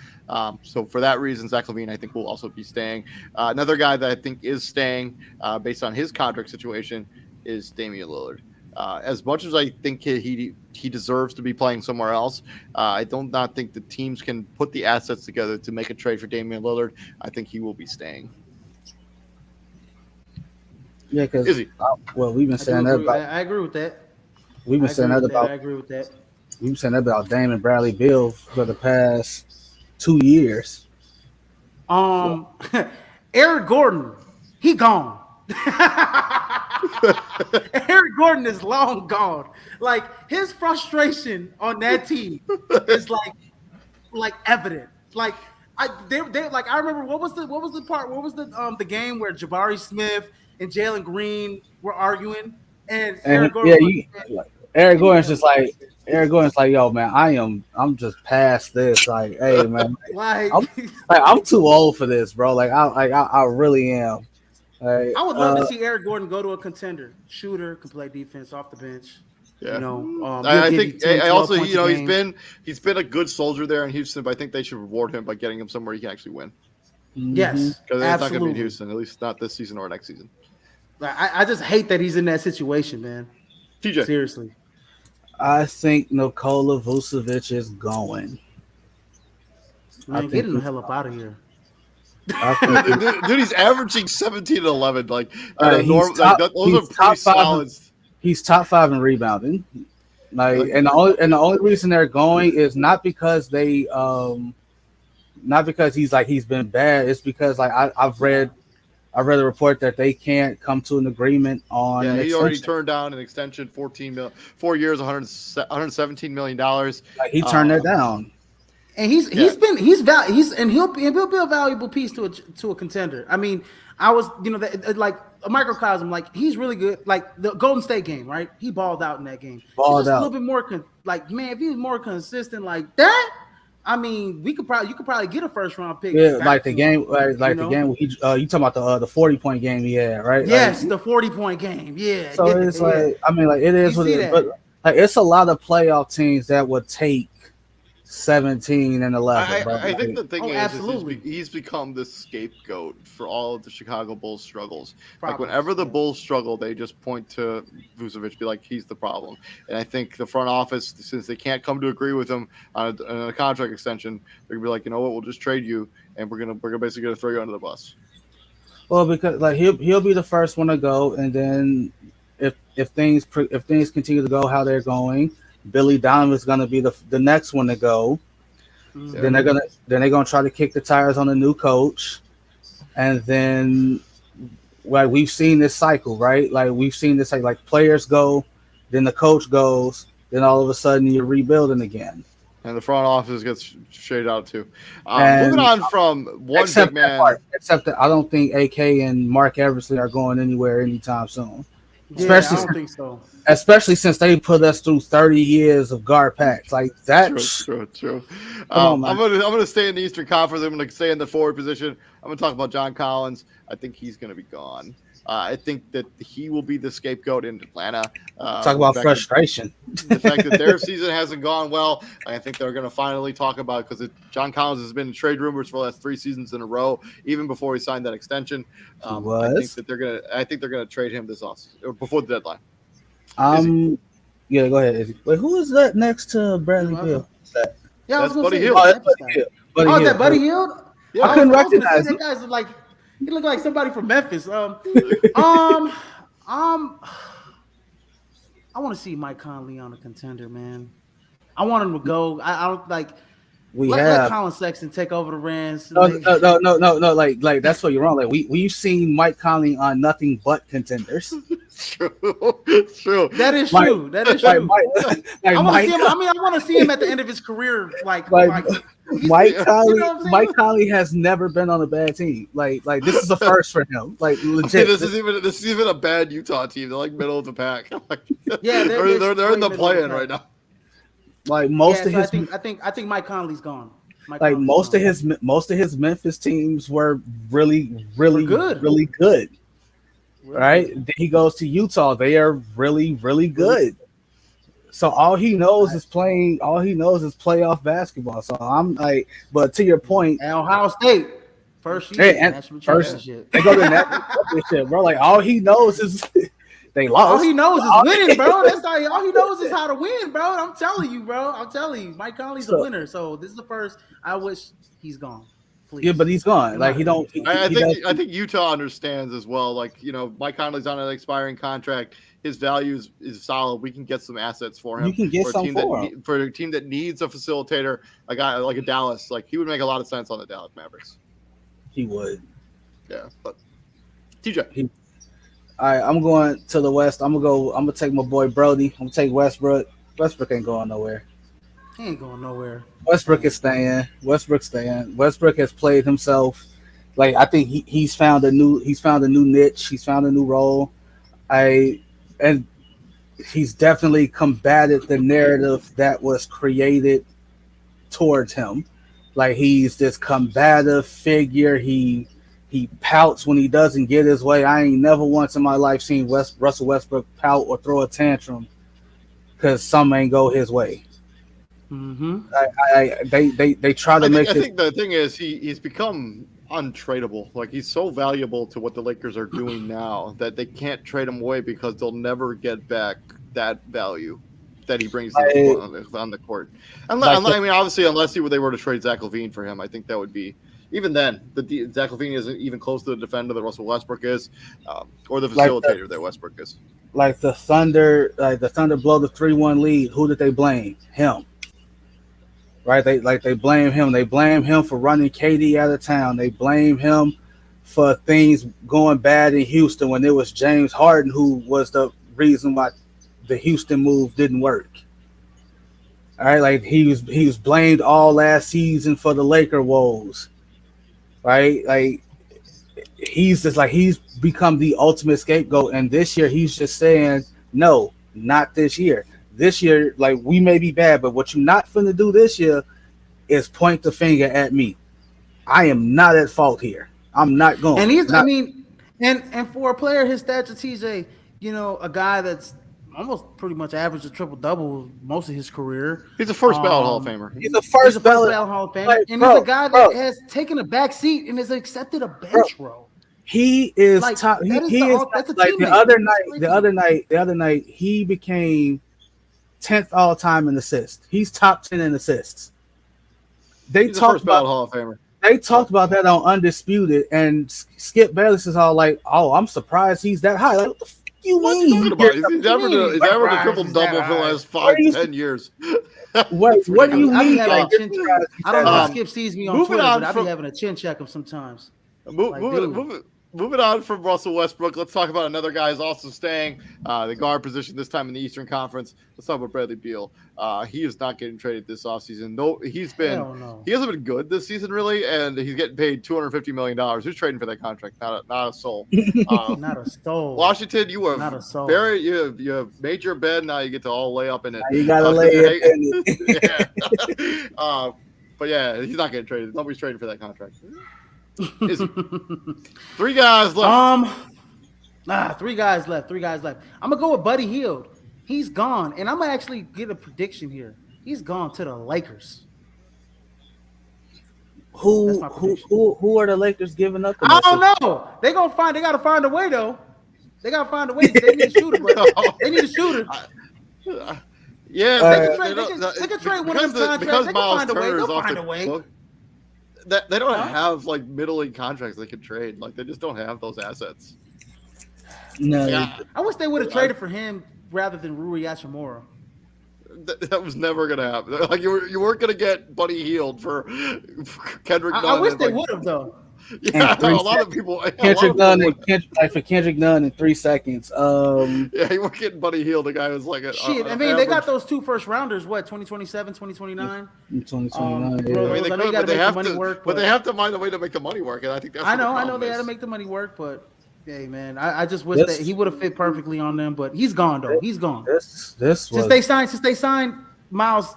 Speaker 1: So for that reason, Zach LaVine, I think, will also be staying. Another guy that I think is staying, based on his contract situation, is Damian Lillard. As much as I think he deserves to be playing somewhere else, I don't not think the teams can put the assets together to make a trade for Damian Lillard. I think he will be staying.
Speaker 2: Yeah, because
Speaker 1: Is he?
Speaker 2: Well, we've been saying that about.
Speaker 3: I agree with that.
Speaker 2: We've been saying that about.
Speaker 3: I agree with that.
Speaker 2: We've been saying that about Damon Bradley Beal for the past 2 years.
Speaker 3: Eric Gordon, he gone. Eric Gordon is long gone. Like his frustration on that team is like evident. Like they like I remember what was the game where Jabari Smith and Jalen Green were arguing and Eric Gordon.
Speaker 2: Eric Gordon's just like yo man, I'm just past this. Like hey man, I'm too old for this, bro. I really am.
Speaker 3: I would love to see Eric Gordon go to a contender. Shooter, can play defense off the bench.
Speaker 1: Yeah.
Speaker 3: You know,
Speaker 1: I think I also he's been a good soldier there in Houston, but I think they should reward him by getting him somewhere he can actually win.
Speaker 3: Yes,
Speaker 1: because it's not going to be in Houston, at least not this season or next season.
Speaker 3: I just hate that he's in that situation, man.
Speaker 1: TJ,
Speaker 3: seriously,
Speaker 2: I think Nikola Vucevic is going.
Speaker 3: Man, get him the hell up out of here.
Speaker 1: Dude, he's averaging 17 and 11. Those are pretty solid.
Speaker 2: He's top 5 in rebounding. And the only reason they're going is not because they not because he's been bad. It's because I've read a report that they can't come to an agreement on.
Speaker 1: Yeah, he already turned down an extension, 4 years, $117 million.
Speaker 2: He turned that down.
Speaker 3: And he'll be a valuable piece to a contender. I mean, I was like a microcosm. Like he's really good. Like the Golden State game, right? He balled out in that game. A little bit more if he was more consistent like that. I mean, you could probably get a first round pick.
Speaker 2: Yeah, like the game, the game where you talking about the 40-point game he had, right?
Speaker 3: Yes, the 40-point game. Yeah.
Speaker 2: So it's it is what it is, but it's a lot of playoff teams that would take 17 and 11.
Speaker 1: I think the thing
Speaker 3: is
Speaker 1: he's become the scapegoat for all of the Chicago Bulls struggles.
Speaker 3: Probably.
Speaker 1: Like whenever the Bulls struggle, they just point to Vucevic, be like, he's the problem. And I think the front office, since they can't come to agree with him on a contract extension, they're gonna be like, you know what, we'll just trade you, and we're gonna basically throw you under the bus.
Speaker 2: Well, because he'll be the first one to go, and then if things continue to go how they're going, Billy Donovan's going to be the next one to go. Yeah. Then they're gonna try to kick the tires on a new coach, and then we've seen this cycle, right? Like we've seen this like players go, then the coach goes, then all of a sudden you're rebuilding again.
Speaker 1: And the front office gets shaded out too. Moving on from one big man,
Speaker 2: except that I don't think AK and Mark Eversley are going anywhere anytime soon.
Speaker 3: Yeah, I don't think so.
Speaker 2: Especially since they put us through 30 years of guard packs, like that's
Speaker 1: true. I'm gonna stay in the Eastern Conference. I'm gonna stay in the forward position. I'm gonna talk about John Collins. I think he's gonna be gone. I think that he will be the scapegoat in Atlanta.
Speaker 2: Talk about frustration.
Speaker 1: The fact that their season hasn't gone well, I think they're going to finally talk about it because John Collins has been in trade rumors for the last 3 seasons in a row, even before he signed that extension. I think they're gonna trade him this offseason or before the deadline.
Speaker 2: Yeah, go ahead. Wait, who is that next to Bradley Beal?
Speaker 3: Yeah,
Speaker 1: that's Buddy Hield.
Speaker 3: Is that Buddy Hield?
Speaker 2: Yeah, I couldn't recognize him.
Speaker 3: That guy's like, he looked like somebody from Memphis. I want to see Mike Conley on a contender, man. I want him to go. I don't like. Let Colin Sexton take over the reins.
Speaker 2: No. Like that's what you're wrong. Like we've seen Mike Conley on nothing but contenders.
Speaker 1: True.
Speaker 3: That is true. I want to see him at the end of his career. Mike
Speaker 2: Conley has never been on a bad team. Like this is a first for him. Like legit.
Speaker 1: This is even a bad Utah team. They're like middle of the pack.
Speaker 3: Yeah,
Speaker 1: they're in the play-in right now.
Speaker 2: Like most of his,
Speaker 3: I think Mike Conley's gone.
Speaker 2: Most of his Memphis teams were really good. Right? Then he goes to Utah. They are really good. So all he knows is playing. All he knows is playoff basketball. So I'm like, but to your point,
Speaker 3: Ohio State first year,
Speaker 2: they go to that shit, bro. Like all he knows is They lost.
Speaker 3: All he knows is winning, bro. That's all he knows is how to win, bro. I'm telling you, bro. I'm telling you, Mike Conley's a winner. So this is the first. I wish he's gone. Please.
Speaker 2: Yeah, but he's gone. Like he don't.
Speaker 1: I think Utah understands as well. Like Mike Conley's on an expiring contract. His value is solid. We can get some assets for him.
Speaker 2: You can get some
Speaker 1: for a team that needs a facilitator, a guy like a Dallas. Like he would make a lot of sense on the Dallas Mavericks.
Speaker 2: He would.
Speaker 1: Yeah, but TJ.
Speaker 2: All right, I'm going to the West. I'm gonna take my boy Brody. I'm gonna take Westbrook. Westbrook ain't going nowhere.
Speaker 3: He ain't going nowhere.
Speaker 2: Westbrook is staying. Westbrook's staying. Westbrook has played himself. Like I think he's found a new niche. He's found a new role. And he's definitely combated the narrative that was created towards him. Like he's this combative figure. He pouts when he doesn't get his way. I ain't never once in my life seen Russell Westbrook pout or throw a tantrum because some ain't go his way.
Speaker 3: Mm-hmm.
Speaker 2: They try to make.
Speaker 1: I think the thing is he's become untradeable. Like he's so valuable to what the Lakers are doing now that they can't trade him away because they'll never get back that value that he brings on the court. Obviously, unless they were to trade Zach LaVine for him, I think that would be. Even then, Zach LaVine isn't even close to the defender that Russell Westbrook is, or the facilitator that Westbrook is. Like
Speaker 2: the Thunder blow the 3-1 lead. Who did they blame? Him. Right? They blame him. They blame him for running KD out of town. They blame him for things going bad in Houston when it was James Harden who was the reason why the Houston move didn't work. All right, like he was blamed all last season for the Laker woes. Right? Like he's become the ultimate scapegoat. And this year he's just saying, no, not this year. This year, like we may be bad, but what you're not finna do this year is point the finger at me. I am not at fault here. I'm not going.
Speaker 3: And and for a player his stature, TJ, a guy that's almost pretty much averaged a triple-double most of his career.
Speaker 1: He's a first ballot Hall of Famer.
Speaker 2: He's a first ballot
Speaker 3: Hall of Famer. Like, and he's a guy that has taken a back seat and has accepted a bench role.
Speaker 2: He is top. The other night, he became 10th all time in assists. He's top 10 in assists.
Speaker 1: He's talked about Hall of Famer.
Speaker 2: They talked about that on Undisputed, and Skip Bayless is all like, "Oh, I'm surprised he's that high." Like, what the f- you mean?
Speaker 1: He's averaged a triple-double for the last 5-10 years.
Speaker 2: What do you mean?
Speaker 3: I don't know if Skip sees me on Twitter, but I be having a chin check him sometimes.
Speaker 1: Moving on from Russell Westbrook, let's talk about another guy who's also staying the guard position this time in the Eastern Conference. Let's talk about Bradley Beal. He is not getting traded this offseason. He hasn't been good this season really, and he's getting paid $250 million. Who's trading for that contract? Not a soul.
Speaker 3: Not a soul.
Speaker 1: Washington, you have made your bed. Now you get to all lay up in it.
Speaker 2: You gotta lay it in
Speaker 1: it. But yeah, he's not getting traded. Nobody's trading for that contract. Is he? 3 guys left.
Speaker 3: 3 guys left. I'm gonna go with Buddy Hield. He's gone, and I'm gonna actually get a prediction here. He's gone to the Lakers.
Speaker 2: Who are the Lakers giving up?
Speaker 3: I don't know. They gotta find a way though. They gotta find a way. They need a shooter, but they need a shooter.
Speaker 1: Yeah,
Speaker 3: they can trade one of his contracts. They can find a way. They'll find a way.
Speaker 1: They don't have like middle league contracts they could trade. Like they just don't have those assets.
Speaker 2: No,
Speaker 3: I wish they would have traded for him rather than Rui Hachimura.
Speaker 1: That was never gonna happen. Like you weren't gonna get Buddy Healed for Kendrick Nunn.
Speaker 3: I wish they would have though.
Speaker 1: Yeah, a lot of people.
Speaker 2: Kendrick Nunn in 3 seconds.
Speaker 1: Yeah, you weren't getting Buddy Healed. The guy was like a
Speaker 3: shit. They got those 2 first rounders. What 2027, 2029?
Speaker 2: 2029.
Speaker 1: They have to find a way to make the money work, and I think that's.
Speaker 3: I know they had to make the money work, but hey, man, I just wish that he would have fit perfectly on them. But he's gone though. He's gone. Since they signed Miles.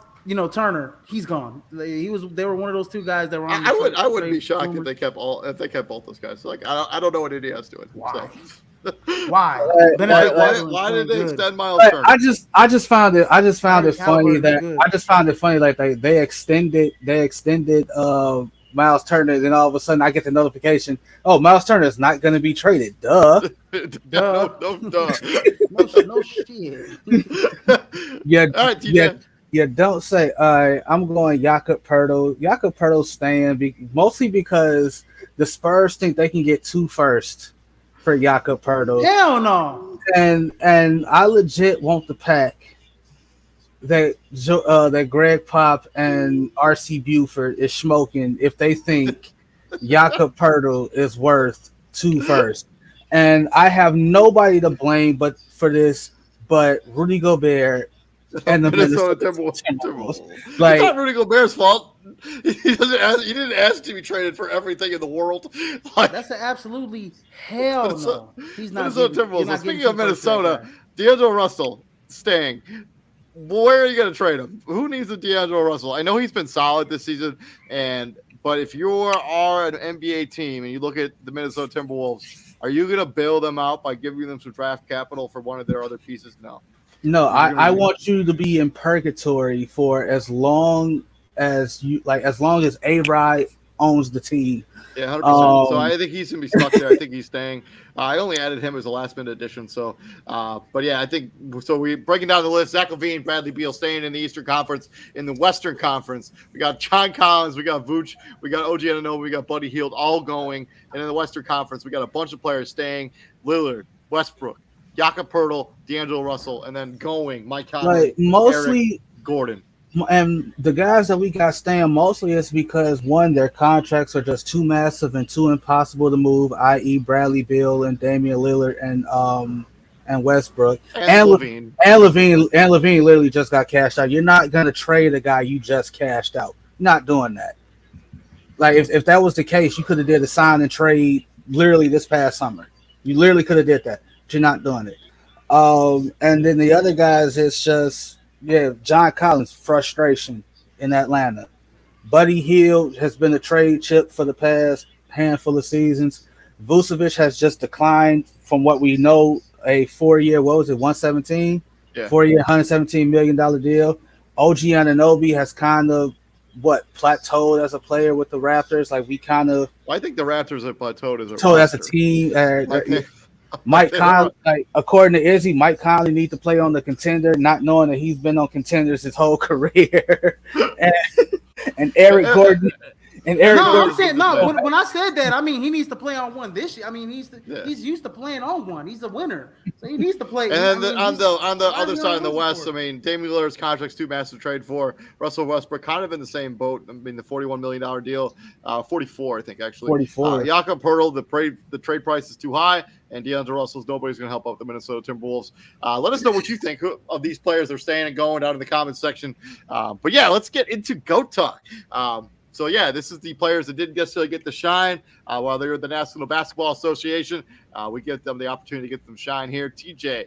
Speaker 3: Turner, he's gone. They were one of those 2 guys that were on.
Speaker 1: I wouldn't be shocked if they kept both those guys. Like I don't know what Indiana's doing.
Speaker 3: Why?
Speaker 1: So.
Speaker 3: Why?
Speaker 1: Why did they extend Miles Turner?
Speaker 2: I just found it funny that like they extended Miles Turner. Then all of a sudden, I get the notification. Oh, Miles Turner is not going to be traded. Duh.
Speaker 1: No, duh.
Speaker 3: No shit.
Speaker 2: Yeah,
Speaker 1: All right,
Speaker 2: yeah.
Speaker 1: TJ.
Speaker 2: You don't say. I'm going Jakob Pertl. Jakob Pertl's staying mostly because the Spurs think they can get 2 firsts for Jakob Pertl,
Speaker 3: Hell no.
Speaker 2: and I legit want the pack that Greg Pop and RC Buford is smoking if they think Jakob Pertl is worth 2 firsts. And I have nobody to blame but Rudy Gobert and the
Speaker 1: Minnesota
Speaker 2: Timberwolves.
Speaker 1: Timberwolves.
Speaker 2: Like,
Speaker 1: it's not Rudy Gobert's fault. He didn't ask to be traded for everything in the world. Like,
Speaker 3: That's an absolutely hell no. He's not.
Speaker 1: Minnesota
Speaker 3: Getting,
Speaker 1: Timberwolves.
Speaker 3: not
Speaker 1: Speaking
Speaker 3: getting
Speaker 1: of
Speaker 3: 2 firsts for that
Speaker 1: Minnesota,
Speaker 3: guy.
Speaker 1: D'Angelo Russell staying. Where are you going to trade him? Who needs a D'Angelo Russell? I know he's been solid this season, but if you are an NBA team and you look at the Minnesota Timberwolves, are you going to bail them out by giving them some draft capital for one of their other pieces? No.
Speaker 2: No, I want you to be in purgatory for as long as A-Rod owns the team.
Speaker 1: Yeah, 100%. So I think he's going to be stuck there. I think he's staying. I only added him as a last-minute addition. So, but yeah, I think so. We breaking down the list: Zach LaVine, Bradley Beal staying in the Eastern Conference. In the Western Conference, we got John Collins, we got Vooch, we got OG Anunoby, we got Buddy Hield, all going. And in the Western Conference, we got a bunch of players staying: Lillard, Westbrook, Jakob Pertl, D'Angelo Russell, and then going Mike Conley,
Speaker 2: mostly
Speaker 1: Eric Gordon.
Speaker 2: And the guys that we got staying mostly is because, one, their contracts are just too massive and too impossible to move, i.e. Bradley Beal and Damian Lillard and Westbrook.
Speaker 1: And LaVine.
Speaker 2: And LaVine literally just got cashed out. You're not going to trade a guy you just cashed out. Not doing that. Like, if that was the case, you could have did a sign and trade literally this past summer. You literally could have did that, but you're not doing it. And then the other guys, it's just, John Collins, frustration in Atlanta. Buddy Hield has been a trade chip for the past handful of seasons. Vucevic has just declined from what we know, a 4-year, 117? Yeah. 4-year, $117 million deal. OG Anunoby has kind of, plateaued as a player with the Raptors. Like, we kind of...
Speaker 1: Well, I think the Raptors have plateaued
Speaker 2: as a team. Mike Conley, according to Izzy, Mike Conley needs to play on the Contender, not knowing that he's been on Contenders his whole career. and Eric Gordon.
Speaker 3: I'm saying no. When I said that, I mean he needs to play on one this year. I mean he's used to playing on one. He's a winner, so he needs to play.
Speaker 1: And then on the other side in the West, I mean Damian Lillard's contract's too massive to trade for. Russell Westbrook kind of in the same boat. I mean the $41 million deal, 44 I think actually.
Speaker 2: 44.
Speaker 1: Jakob Pertl, the trade price is too high, and D'Angelo Russell's nobody's going to help out the Minnesota Timberwolves. Let us know what you think of these players that are staying and going down in the comments section. But yeah, let's get into GOAT talk. So, yeah, this is the players that didn't necessarily get the shine while they were at the National Basketball Association. We give them the opportunity to get them shine here. TJ,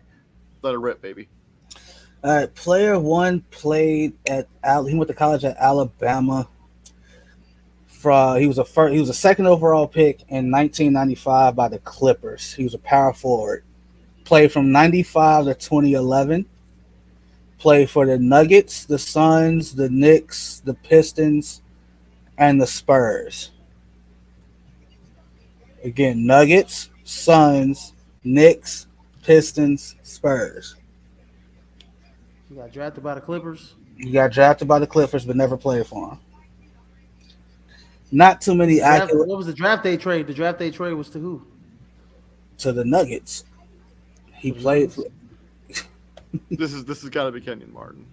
Speaker 1: let it rip, baby.
Speaker 2: All right, player 1 played he went to college at Alabama. He was a second overall pick in 1995 by the Clippers. He was a power forward. Played from 95 to 2011. Played for the Nuggets, the Suns, the Knicks, the Pistons, and the Spurs. Again, Nuggets, Suns, Knicks, Pistons, Spurs.
Speaker 3: You got drafted by the Clippers?
Speaker 2: He got drafted by the Clippers, but never played for them. Not too many accurate.
Speaker 3: What was the draft day trade? The draft day trade was to who?
Speaker 2: To the Nuggets. He played for.
Speaker 1: This is got to be Kenyon Martin.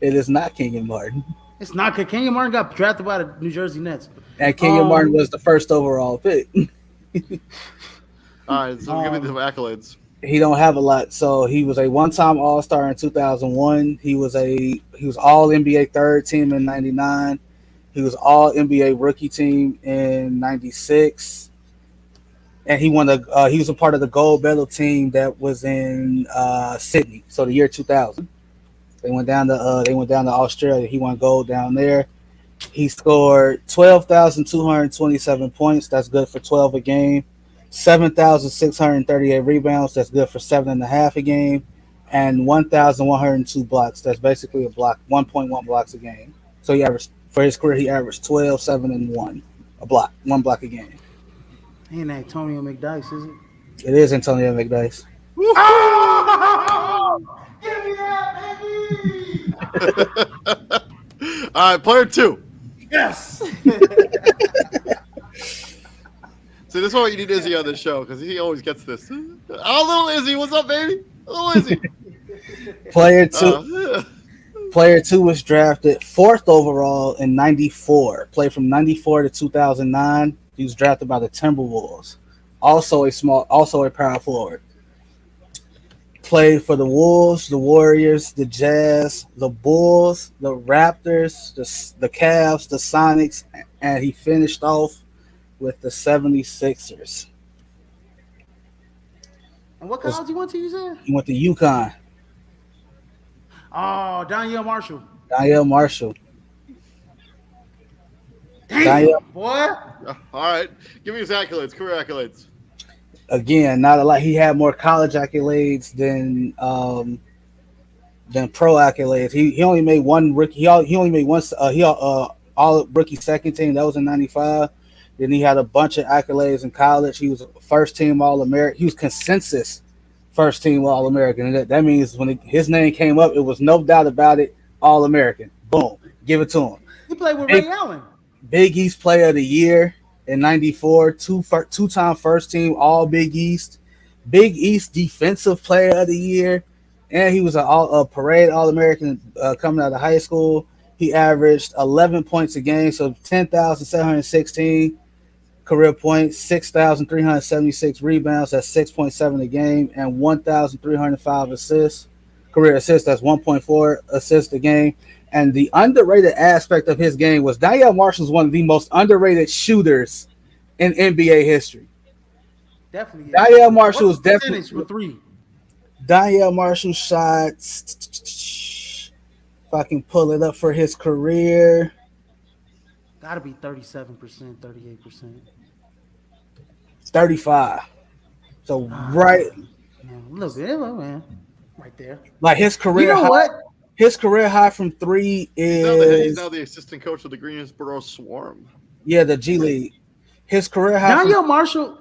Speaker 2: It is not Kenyon Martin.
Speaker 3: It's not because Kenyon Martin got drafted by the New Jersey Nets.
Speaker 2: And Kenyon Martin was the first overall pick.
Speaker 1: All right, so give me the accolades.
Speaker 2: He don't have a lot. So he was a one-time All-Star in 2001. He was All NBA third team in 99. He was All NBA rookie team in 96. And he was a part of the gold medal team that was in Sydney. So the year 2000. They went down to Australia. He won gold down there. He scored 12,227 points. That's good for 12 a game. 7,638 rebounds. That's good for 7.5 a game. And 1,102 blocks. That's basically a block, 1.1 blocks a game. So for his career, he averaged 12, 7, and 1. A block, 1 block a game.
Speaker 3: Ain't Antonio McDyess, is it?
Speaker 2: It is Antonio McDyess.
Speaker 3: Oh! Give me that, baby!
Speaker 1: All right, player 2.
Speaker 3: Yes.
Speaker 1: So this is why you need Izzy on this show because he always gets this. Oh, little Izzy, what's up, baby? Little Izzy.
Speaker 2: Player two. Player 2 was drafted 4th overall in '94. Played from '94 to 2009. He was drafted by the Timberwolves. Also a power forward. Played for the Wolves, the Warriors, the Jazz, the Bulls, the Raptors, the Cavs, the Sonics, and he finished off with the 76ers.
Speaker 3: And what college you went to, you said?
Speaker 2: He went to UConn.
Speaker 3: Oh, Danielle Marshall.
Speaker 2: Danielle Marshall.
Speaker 3: Damn, boy.
Speaker 1: All right. Give me his accolades, career accolades.
Speaker 2: Again, not a lot. He had more college accolades than pro accolades. He only made one rookie. He only made one. All rookie second team. That was in '95. Then he had a bunch of accolades in college. He was first team All American. He was consensus first team All American. And that means when his name came up, it was no doubt about it. All American. Boom. Give it to him.
Speaker 3: He played with Ray Allen.
Speaker 2: Big East Player of the Year in '94. Two-time first team All Big East. Big East Defensive Player of the Year. And he was a parade All American coming out of high school. He averaged 11 points a game, so 10,716 career points, 6,376 rebounds, that's 6.7 a game, and 1,305 assists. Career assists, that's 1.4 assists a game. And the underrated aspect of his game was Danielle Marshall is one of the most underrated shooters in NBA history.
Speaker 3: Definitely.
Speaker 2: Danielle Marshall was
Speaker 3: definitely
Speaker 2: definitely
Speaker 3: for 3.
Speaker 2: Danielle Marshall shot, if I can pull it up for his career,
Speaker 3: Gotta be 37%, 38%.
Speaker 2: 35. So right,
Speaker 3: Man, a little bit, man. Right there.
Speaker 2: like his career
Speaker 3: You know
Speaker 2: high,
Speaker 3: what?
Speaker 2: his career high from 3 is
Speaker 1: He's now the assistant coach of the Greensboro Swarm.
Speaker 2: Yeah, the G League. His career high
Speaker 3: Danielle Marshall.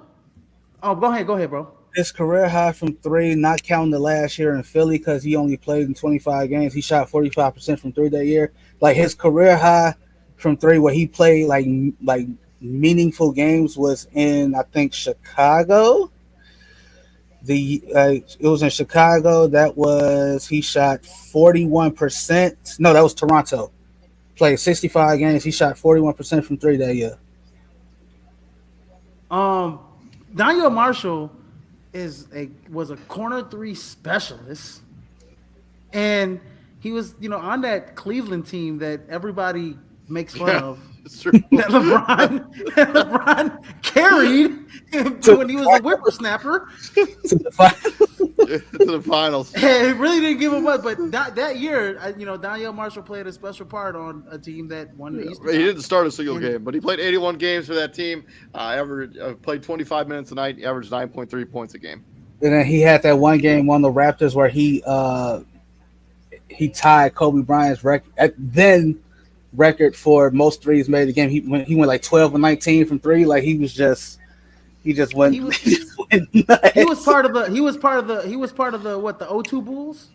Speaker 3: Oh, go ahead, bro.
Speaker 2: his career high from 3, not counting the last year in Philly because he only played in 25 games. He shot 45% from 3 that year. Like his career high from 3, where he played like meaningful games, was in, I think, Chicago. It was in Chicago. That was, he shot 41%. No, that was Toronto. Played 65 games. He shot 41% from 3 that year.
Speaker 3: Danielle Marshall was a corner 3 specialist, and he was, on that Cleveland team that everybody makes fun of.
Speaker 1: It's true.
Speaker 3: That LeBron carried when he was a whippersnapper
Speaker 2: To the
Speaker 1: To the finals.
Speaker 3: It really didn't give him much, but that year, Danielle Marshall played a special part on a team that won the Eastern.
Speaker 1: He didn't start a single game, but he played 81 games for that team. Played 25 minutes a night. He averaged 9.3 points a game.
Speaker 2: And then he had that one game on the Raptors where he tied Kobe Bryant's record for most threes made a game. He went like 12 or 19 from 3. Like he just went. He
Speaker 3: was part of the what, the 02 Bulls?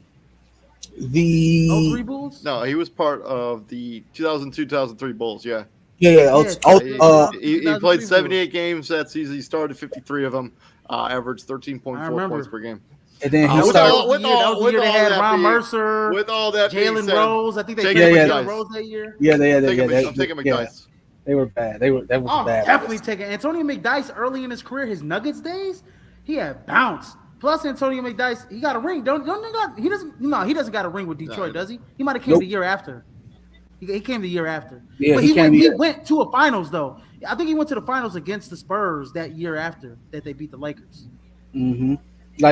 Speaker 2: The
Speaker 3: 03 Bulls?
Speaker 1: No, he was part of the 2002-2003 Bulls. Yeah.
Speaker 2: He
Speaker 1: He played 78 games that season. He started 53 of them. Averaged 13.4 points per game.
Speaker 2: And then he
Speaker 3: With
Speaker 2: started.
Speaker 3: all they had Ron Mercer,
Speaker 1: with all that
Speaker 3: Jalen Rose. I think they
Speaker 1: played
Speaker 3: Jalen Rose that year.
Speaker 2: Yeah,
Speaker 1: I'm taking McDyess.
Speaker 2: They were bad. That was bad.
Speaker 3: Definitely taking Antonio McDyess early in his career, his Nuggets days. He had bounce. Plus, Antonio McDyess, he got a ring. He doesn't got a ring with Detroit, does he? He might have came the year after. He came the year after.
Speaker 2: Yeah,
Speaker 3: but he went to a finals though. I think he went to the finals against the Spurs that year after that they beat the Lakers.
Speaker 2: Mm-hmm.
Speaker 1: He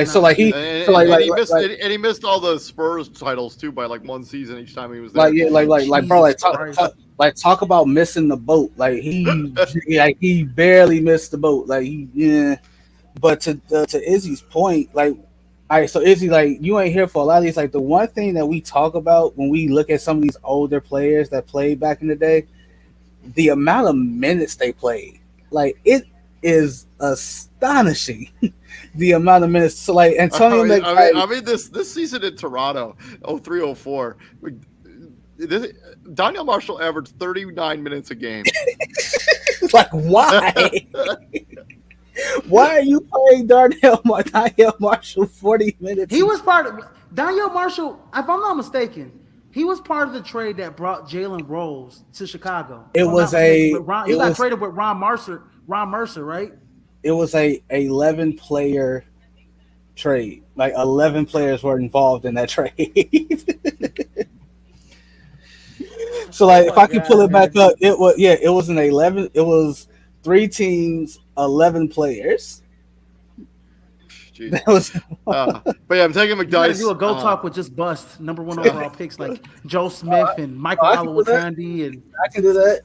Speaker 1: missed all the Spurs titles too by like one season each time he was there.
Speaker 2: Talk about missing the boat. Like he barely missed the boat. But to Izzy's point, like, all right, so Izzy, like, you ain't here for a lot of these. Like, the one thing that we talk about when we look at some of these older players that played back in the day, the amount of minutes they played, like it is astonishing. The amount of minutes. So like Antonio
Speaker 1: I mean this season in Toronto, 03-04, Daniel Marshall averaged 39 minutes a game.
Speaker 2: like why? Why are you playing Daniel Marshall 40 minutes?
Speaker 3: He was part of Daniel Marshall. If I'm not mistaken, he was part of the trade that brought Jalen Rose to Chicago.
Speaker 2: It was
Speaker 3: he got traded with Ron Mercer, right?
Speaker 2: It was a 11-player trade. Like 11 players were involved in that trade. So like if I can pull it back up, it was an 11. It was 3 teams, 11 players.
Speaker 1: That was, but yeah, I'm taking McDyess.
Speaker 3: Do a go talk with just bust number 1 overall picks like Joe Smith and Michael Alawakandi, and
Speaker 2: I can do that.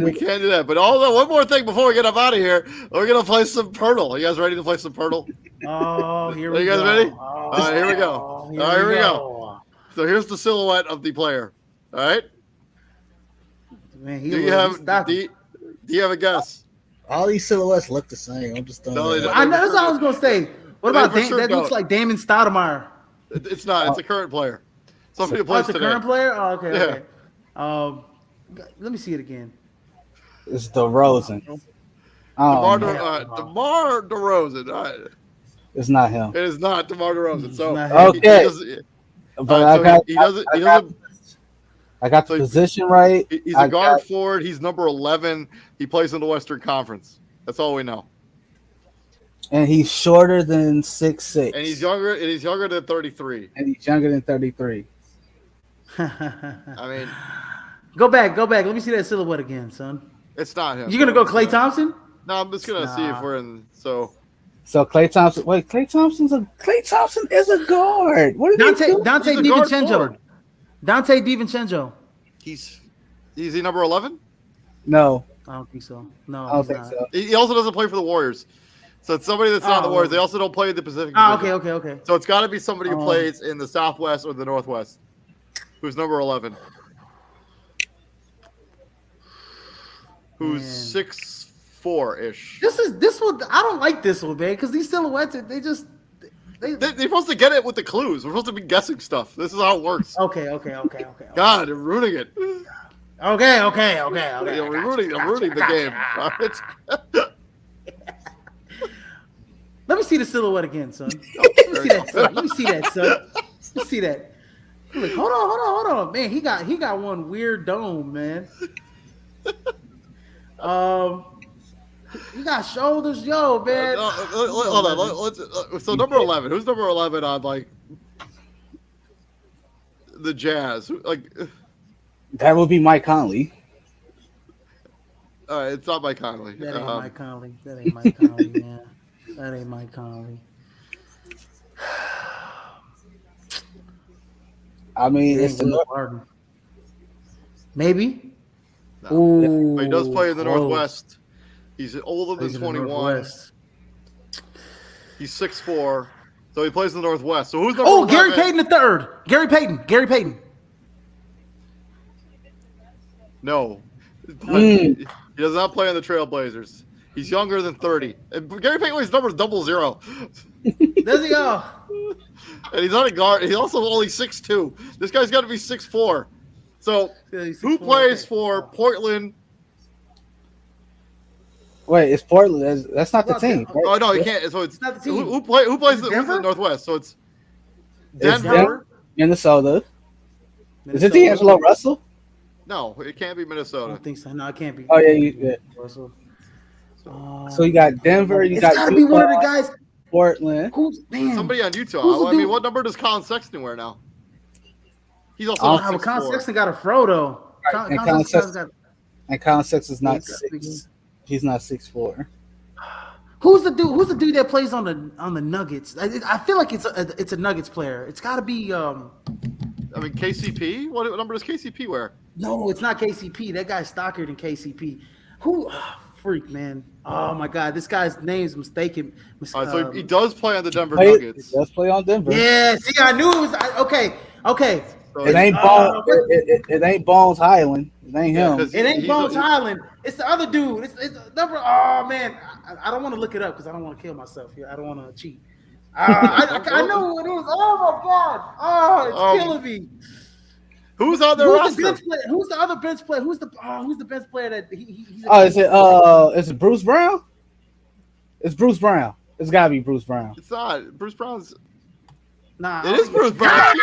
Speaker 1: We can't do that. But one more thing before we get up out of here, we're gonna play some Purtle. You guys ready to play some Purtle?
Speaker 3: Oh, here we go.
Speaker 1: Are you guys ready?
Speaker 3: Oh,
Speaker 1: all right, here we go. All right, here we go. So here's the silhouette of the player. All right.
Speaker 3: Man,
Speaker 1: do you have a guess?
Speaker 2: All these silhouettes look the same. I'm just throwing
Speaker 3: I know that's what I was gonna say. What about that? Looks like Damon Stoudemire.
Speaker 1: It's not. It's a current player. Somebody who plays
Speaker 3: today. It's a current player. Oh, okay. Yeah. Okay. Let me see it again.
Speaker 2: It's DeRozan.
Speaker 1: DeMar DeRozan. All right.
Speaker 2: It's not him.
Speaker 1: It is not DeMar DeRozan. So
Speaker 2: okay. I got the position right.
Speaker 1: He's a guard forward. He's number 11. He plays in the Western Conference. That's all we know.
Speaker 2: And he's shorter than 6'6".
Speaker 1: And he's younger than 33. I mean,
Speaker 3: go back. Let me see that silhouette again, son.
Speaker 1: It's not him.
Speaker 3: You gonna go Klay Thompson?
Speaker 1: No, I'm just gonna see if we're in. So
Speaker 2: Klay Thompson. Wait, Klay Thompson is a guard. What are
Speaker 3: Dante DiVincenzo? Dante DiVincenzo.
Speaker 1: Is he number 11?
Speaker 2: No,
Speaker 3: I don't think so. No,
Speaker 2: I don't think so.
Speaker 1: He also doesn't play for the Warriors. So it's somebody that's not the Warriors. They also don't play in the Pacific.
Speaker 3: Okay.
Speaker 1: So it's got to be somebody who plays in the Southwest or the Northwest, who's number 11, who's 6'4" ish.
Speaker 3: This one. I don't like this one, man, because these silhouettes, they're
Speaker 1: supposed to get it with the clues. We're supposed to be guessing stuff. This is how it works.
Speaker 3: Okay.
Speaker 1: God, you're ruining it.
Speaker 3: Okay.
Speaker 1: I'm ruining the game.
Speaker 3: Let me see the silhouette again, son. Let me see that, son. Let me see that. Like, hold on. Man, he got one weird dome, man. He got shoulders, man.
Speaker 1: Hold on. So number 11. Who's number 11 on like the Jazz? Like
Speaker 2: that would be Mike Conley.
Speaker 1: It's not Mike Conley.
Speaker 3: That ain't Mike Conley. Man. That ain't Mike Conley.
Speaker 2: I mean, it's the
Speaker 3: North. Maybe.
Speaker 1: No. Ooh, but he does play in the Northwest. He's older than 21. He's 6'4", so he plays in the Northwest. So who's number 11?
Speaker 3: Gary Payton the third. Gary Payton.
Speaker 1: No. He does not play on the Trailblazers. He's younger than 30. And Gary Payton's number is 00.
Speaker 3: Does he go?
Speaker 1: And he's not a guard. He's also only 6'2". This guy's got to be 6'4". So who plays for Portland?
Speaker 2: Wait, it's Portland. That's not the team. Right?
Speaker 1: Oh no, he can't. So it's
Speaker 3: not the team.
Speaker 1: Who plays the Northwest? So it's Denver,
Speaker 2: Minnesota. Is it D'Angelo Russell?
Speaker 1: No, it can't be Minnesota.
Speaker 3: I don't think so. No, it can't be.
Speaker 2: Oh yeah. Russell. So you got Denver. You got.
Speaker 3: It's gotta be one of the guys.
Speaker 2: Portland.
Speaker 1: Somebody on Utah. I mean, what number does Colin Sexton wear now? He's also
Speaker 3: Colin Sexton got a fro though.
Speaker 2: Right. And Colin Sexton's not 6. He's not 6'4".
Speaker 3: Who's the dude that plays on the Nuggets? I feel like it's a Nuggets player. It's got to be. I
Speaker 1: mean, KCP. What number does KCP wear?
Speaker 3: No, it's not KCP. That guy's stockier than KCP. Who? Freak, man. Oh my God, this guy's name's mistaken.
Speaker 1: So he does play on the Denver Nuggets.
Speaker 2: He does play on Denver.
Speaker 3: Yeah. See, I knew it was okay.
Speaker 1: So
Speaker 2: It ain't it ain't Bones Highland. It ain't him.
Speaker 1: 'cause
Speaker 3: It ain't
Speaker 1: he's
Speaker 3: Bones Highland. It's the other dude. It's number. Oh man, I don't want to look it up because I don't want to kill myself here. I don't want to cheat. I know who it is. Oh my god. Oh, it's killing me.
Speaker 1: Who's on their roster?
Speaker 3: Who's the other bench player? Who's the bench player that he's
Speaker 2: Is it Bruce Brown? It's Bruce Brown. It's gotta be Bruce Brown.
Speaker 1: It's not. Bruce Brown's.
Speaker 3: Nah,
Speaker 1: It is Bruce Brown.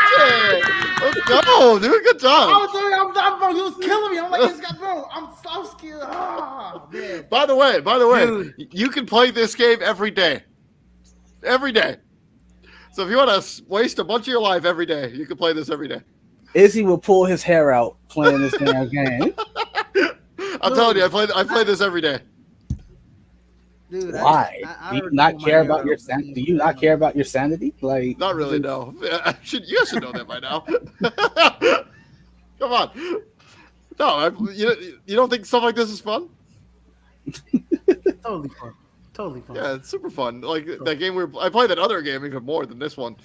Speaker 1: Let's go, dude. Good job.
Speaker 3: He was killing me. I'm like, this guy, bro. I'm so scared. Oh, man.
Speaker 1: By the way,
Speaker 3: Dude.
Speaker 1: you can play this game every day. Every day. So if you want to waste a bunch of your life every day, you can play this every day.
Speaker 2: Izzy will pull his hair out playing this damn game.
Speaker 1: I'm telling you, I play this every day.
Speaker 3: Dude,
Speaker 2: Why?
Speaker 3: I
Speaker 2: Do you
Speaker 3: already
Speaker 2: not
Speaker 3: pulled my
Speaker 2: care
Speaker 3: hair
Speaker 2: about
Speaker 3: out.
Speaker 2: your sanity? Do you not care about your sanity? Like,
Speaker 1: Not really, no. You guys should know that by now. Come on. No, you don't think stuff like this is fun?
Speaker 3: Totally fun.
Speaker 1: Yeah, it's super fun. Like that game I played that other game even more than this one.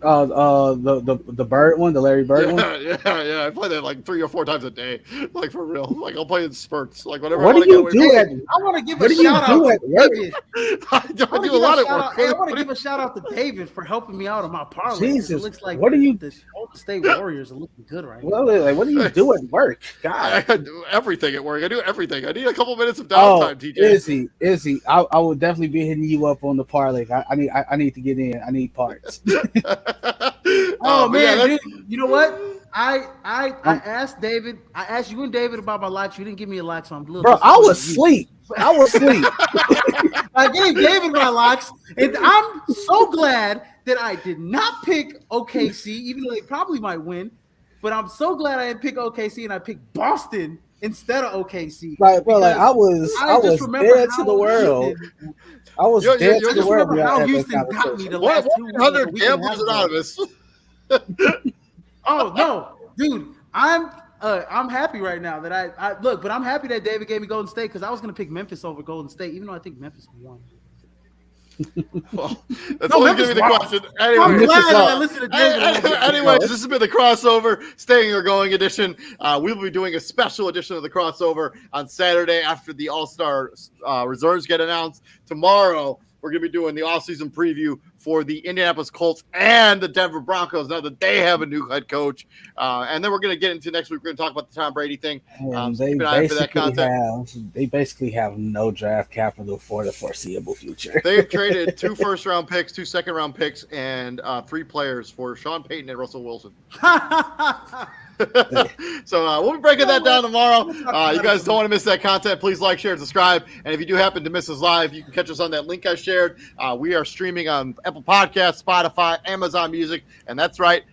Speaker 2: the Bird one, the Larry Bird one.
Speaker 1: Yeah. I play that like 3 or 4 times a day, like for real. Like I'll play in spurts, like whatever.
Speaker 2: What do you do at?
Speaker 3: I want to give
Speaker 2: What
Speaker 3: a
Speaker 2: do you
Speaker 3: shout
Speaker 2: do
Speaker 3: out
Speaker 2: at
Speaker 3: to
Speaker 2: work?
Speaker 3: David.
Speaker 1: I do a lot of work.
Speaker 3: I want to give a shout out to David for helping me out on my parlay. 'Cause
Speaker 2: Jesus,
Speaker 3: it looks like
Speaker 2: what do you?
Speaker 3: the Golden State Warriors are looking good right now.
Speaker 2: Well, like, what do you do at work? God.
Speaker 1: I do everything at work. I do everything. I need a couple minutes of downtime, TJ.
Speaker 2: Izzy, I will definitely be hitting you up on the parlay. I need to get in. I need parts.
Speaker 3: Oh man,
Speaker 1: yeah,
Speaker 3: dude, you know what? I asked David. I asked you and David about my locks. You didn't give me a lock, so I'm a little.
Speaker 2: Bro, I was
Speaker 3: disappointed
Speaker 2: asleep. I was asleep.
Speaker 3: I gave David my locks, and I'm so glad that I did not pick OKC, even though they probably might win. But I'm so glad I didn't pick OKC and I picked Boston instead of OKC.
Speaker 2: Like, bro, like I was dead to the world. I was dead to the world.
Speaker 3: Remember how Houston got me the last 2 weeks.
Speaker 1: 100 Gamblers Anonymous.
Speaker 3: Oh no, dude, I'm happy right now that I look, but I'm happy that David gave me Golden State because I was gonna pick Memphis over Golden State, even though I think Memphis won.
Speaker 1: Well, that's always going to be the question. Anyway,
Speaker 3: I'm glad that I listened to David.
Speaker 1: Anyways, this has been the crossover, Staying or Going edition. We will be doing a special edition of the crossover on Saturday after the All-Star reserves get announced. Tomorrow, we're going to be doing the off-season preview for the Indianapolis Colts and the Denver Broncos now that they have a new head coach. And then we're going to get into next week. We're going to talk about the Tom Brady thing.
Speaker 2: They basically have no draft capital for the foreseeable future.
Speaker 1: They've traded 2 first-round picks, 2 second-round picks, and 3 players for Sean Payton and Russell Wilson. So we'll be breaking that down tomorrow. You guys don't want to miss that content. Please like, share, and subscribe. And if you do happen to miss us live, you can catch us on that link I shared. We are streaming on Apple Podcasts, Spotify, Amazon Music, and that's right,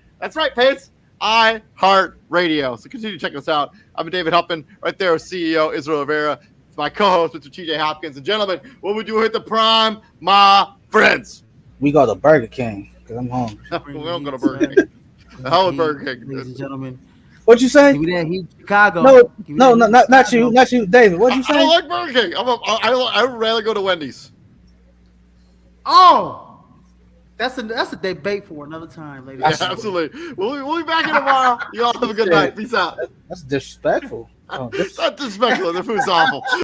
Speaker 1: Pace, iHeartRadio. So continue to check us out. I'm David Huppin, right there with CEO Israel Rivera. It's my co-host, Mr. TJ Hopkins. And gentlemen, what we do at the prime, my friends?
Speaker 2: We go to Burger King because I'm hungry.
Speaker 1: We don't go to Burger King. The hell with Burger King.
Speaker 3: Ladies and gentlemen.
Speaker 2: What'd you say?
Speaker 3: Give me that heat, Chicago.
Speaker 2: No, not you, David. What'd you say?
Speaker 1: I don't like Burger King. I would rather go to Wendy's.
Speaker 3: Oh, that's a debate for another time, ladies.
Speaker 1: Yeah, absolutely. We'll be back in tomorrow. You all have a good night. Peace out.
Speaker 2: That's disrespectful.
Speaker 1: It's not disrespectful. The food's awful.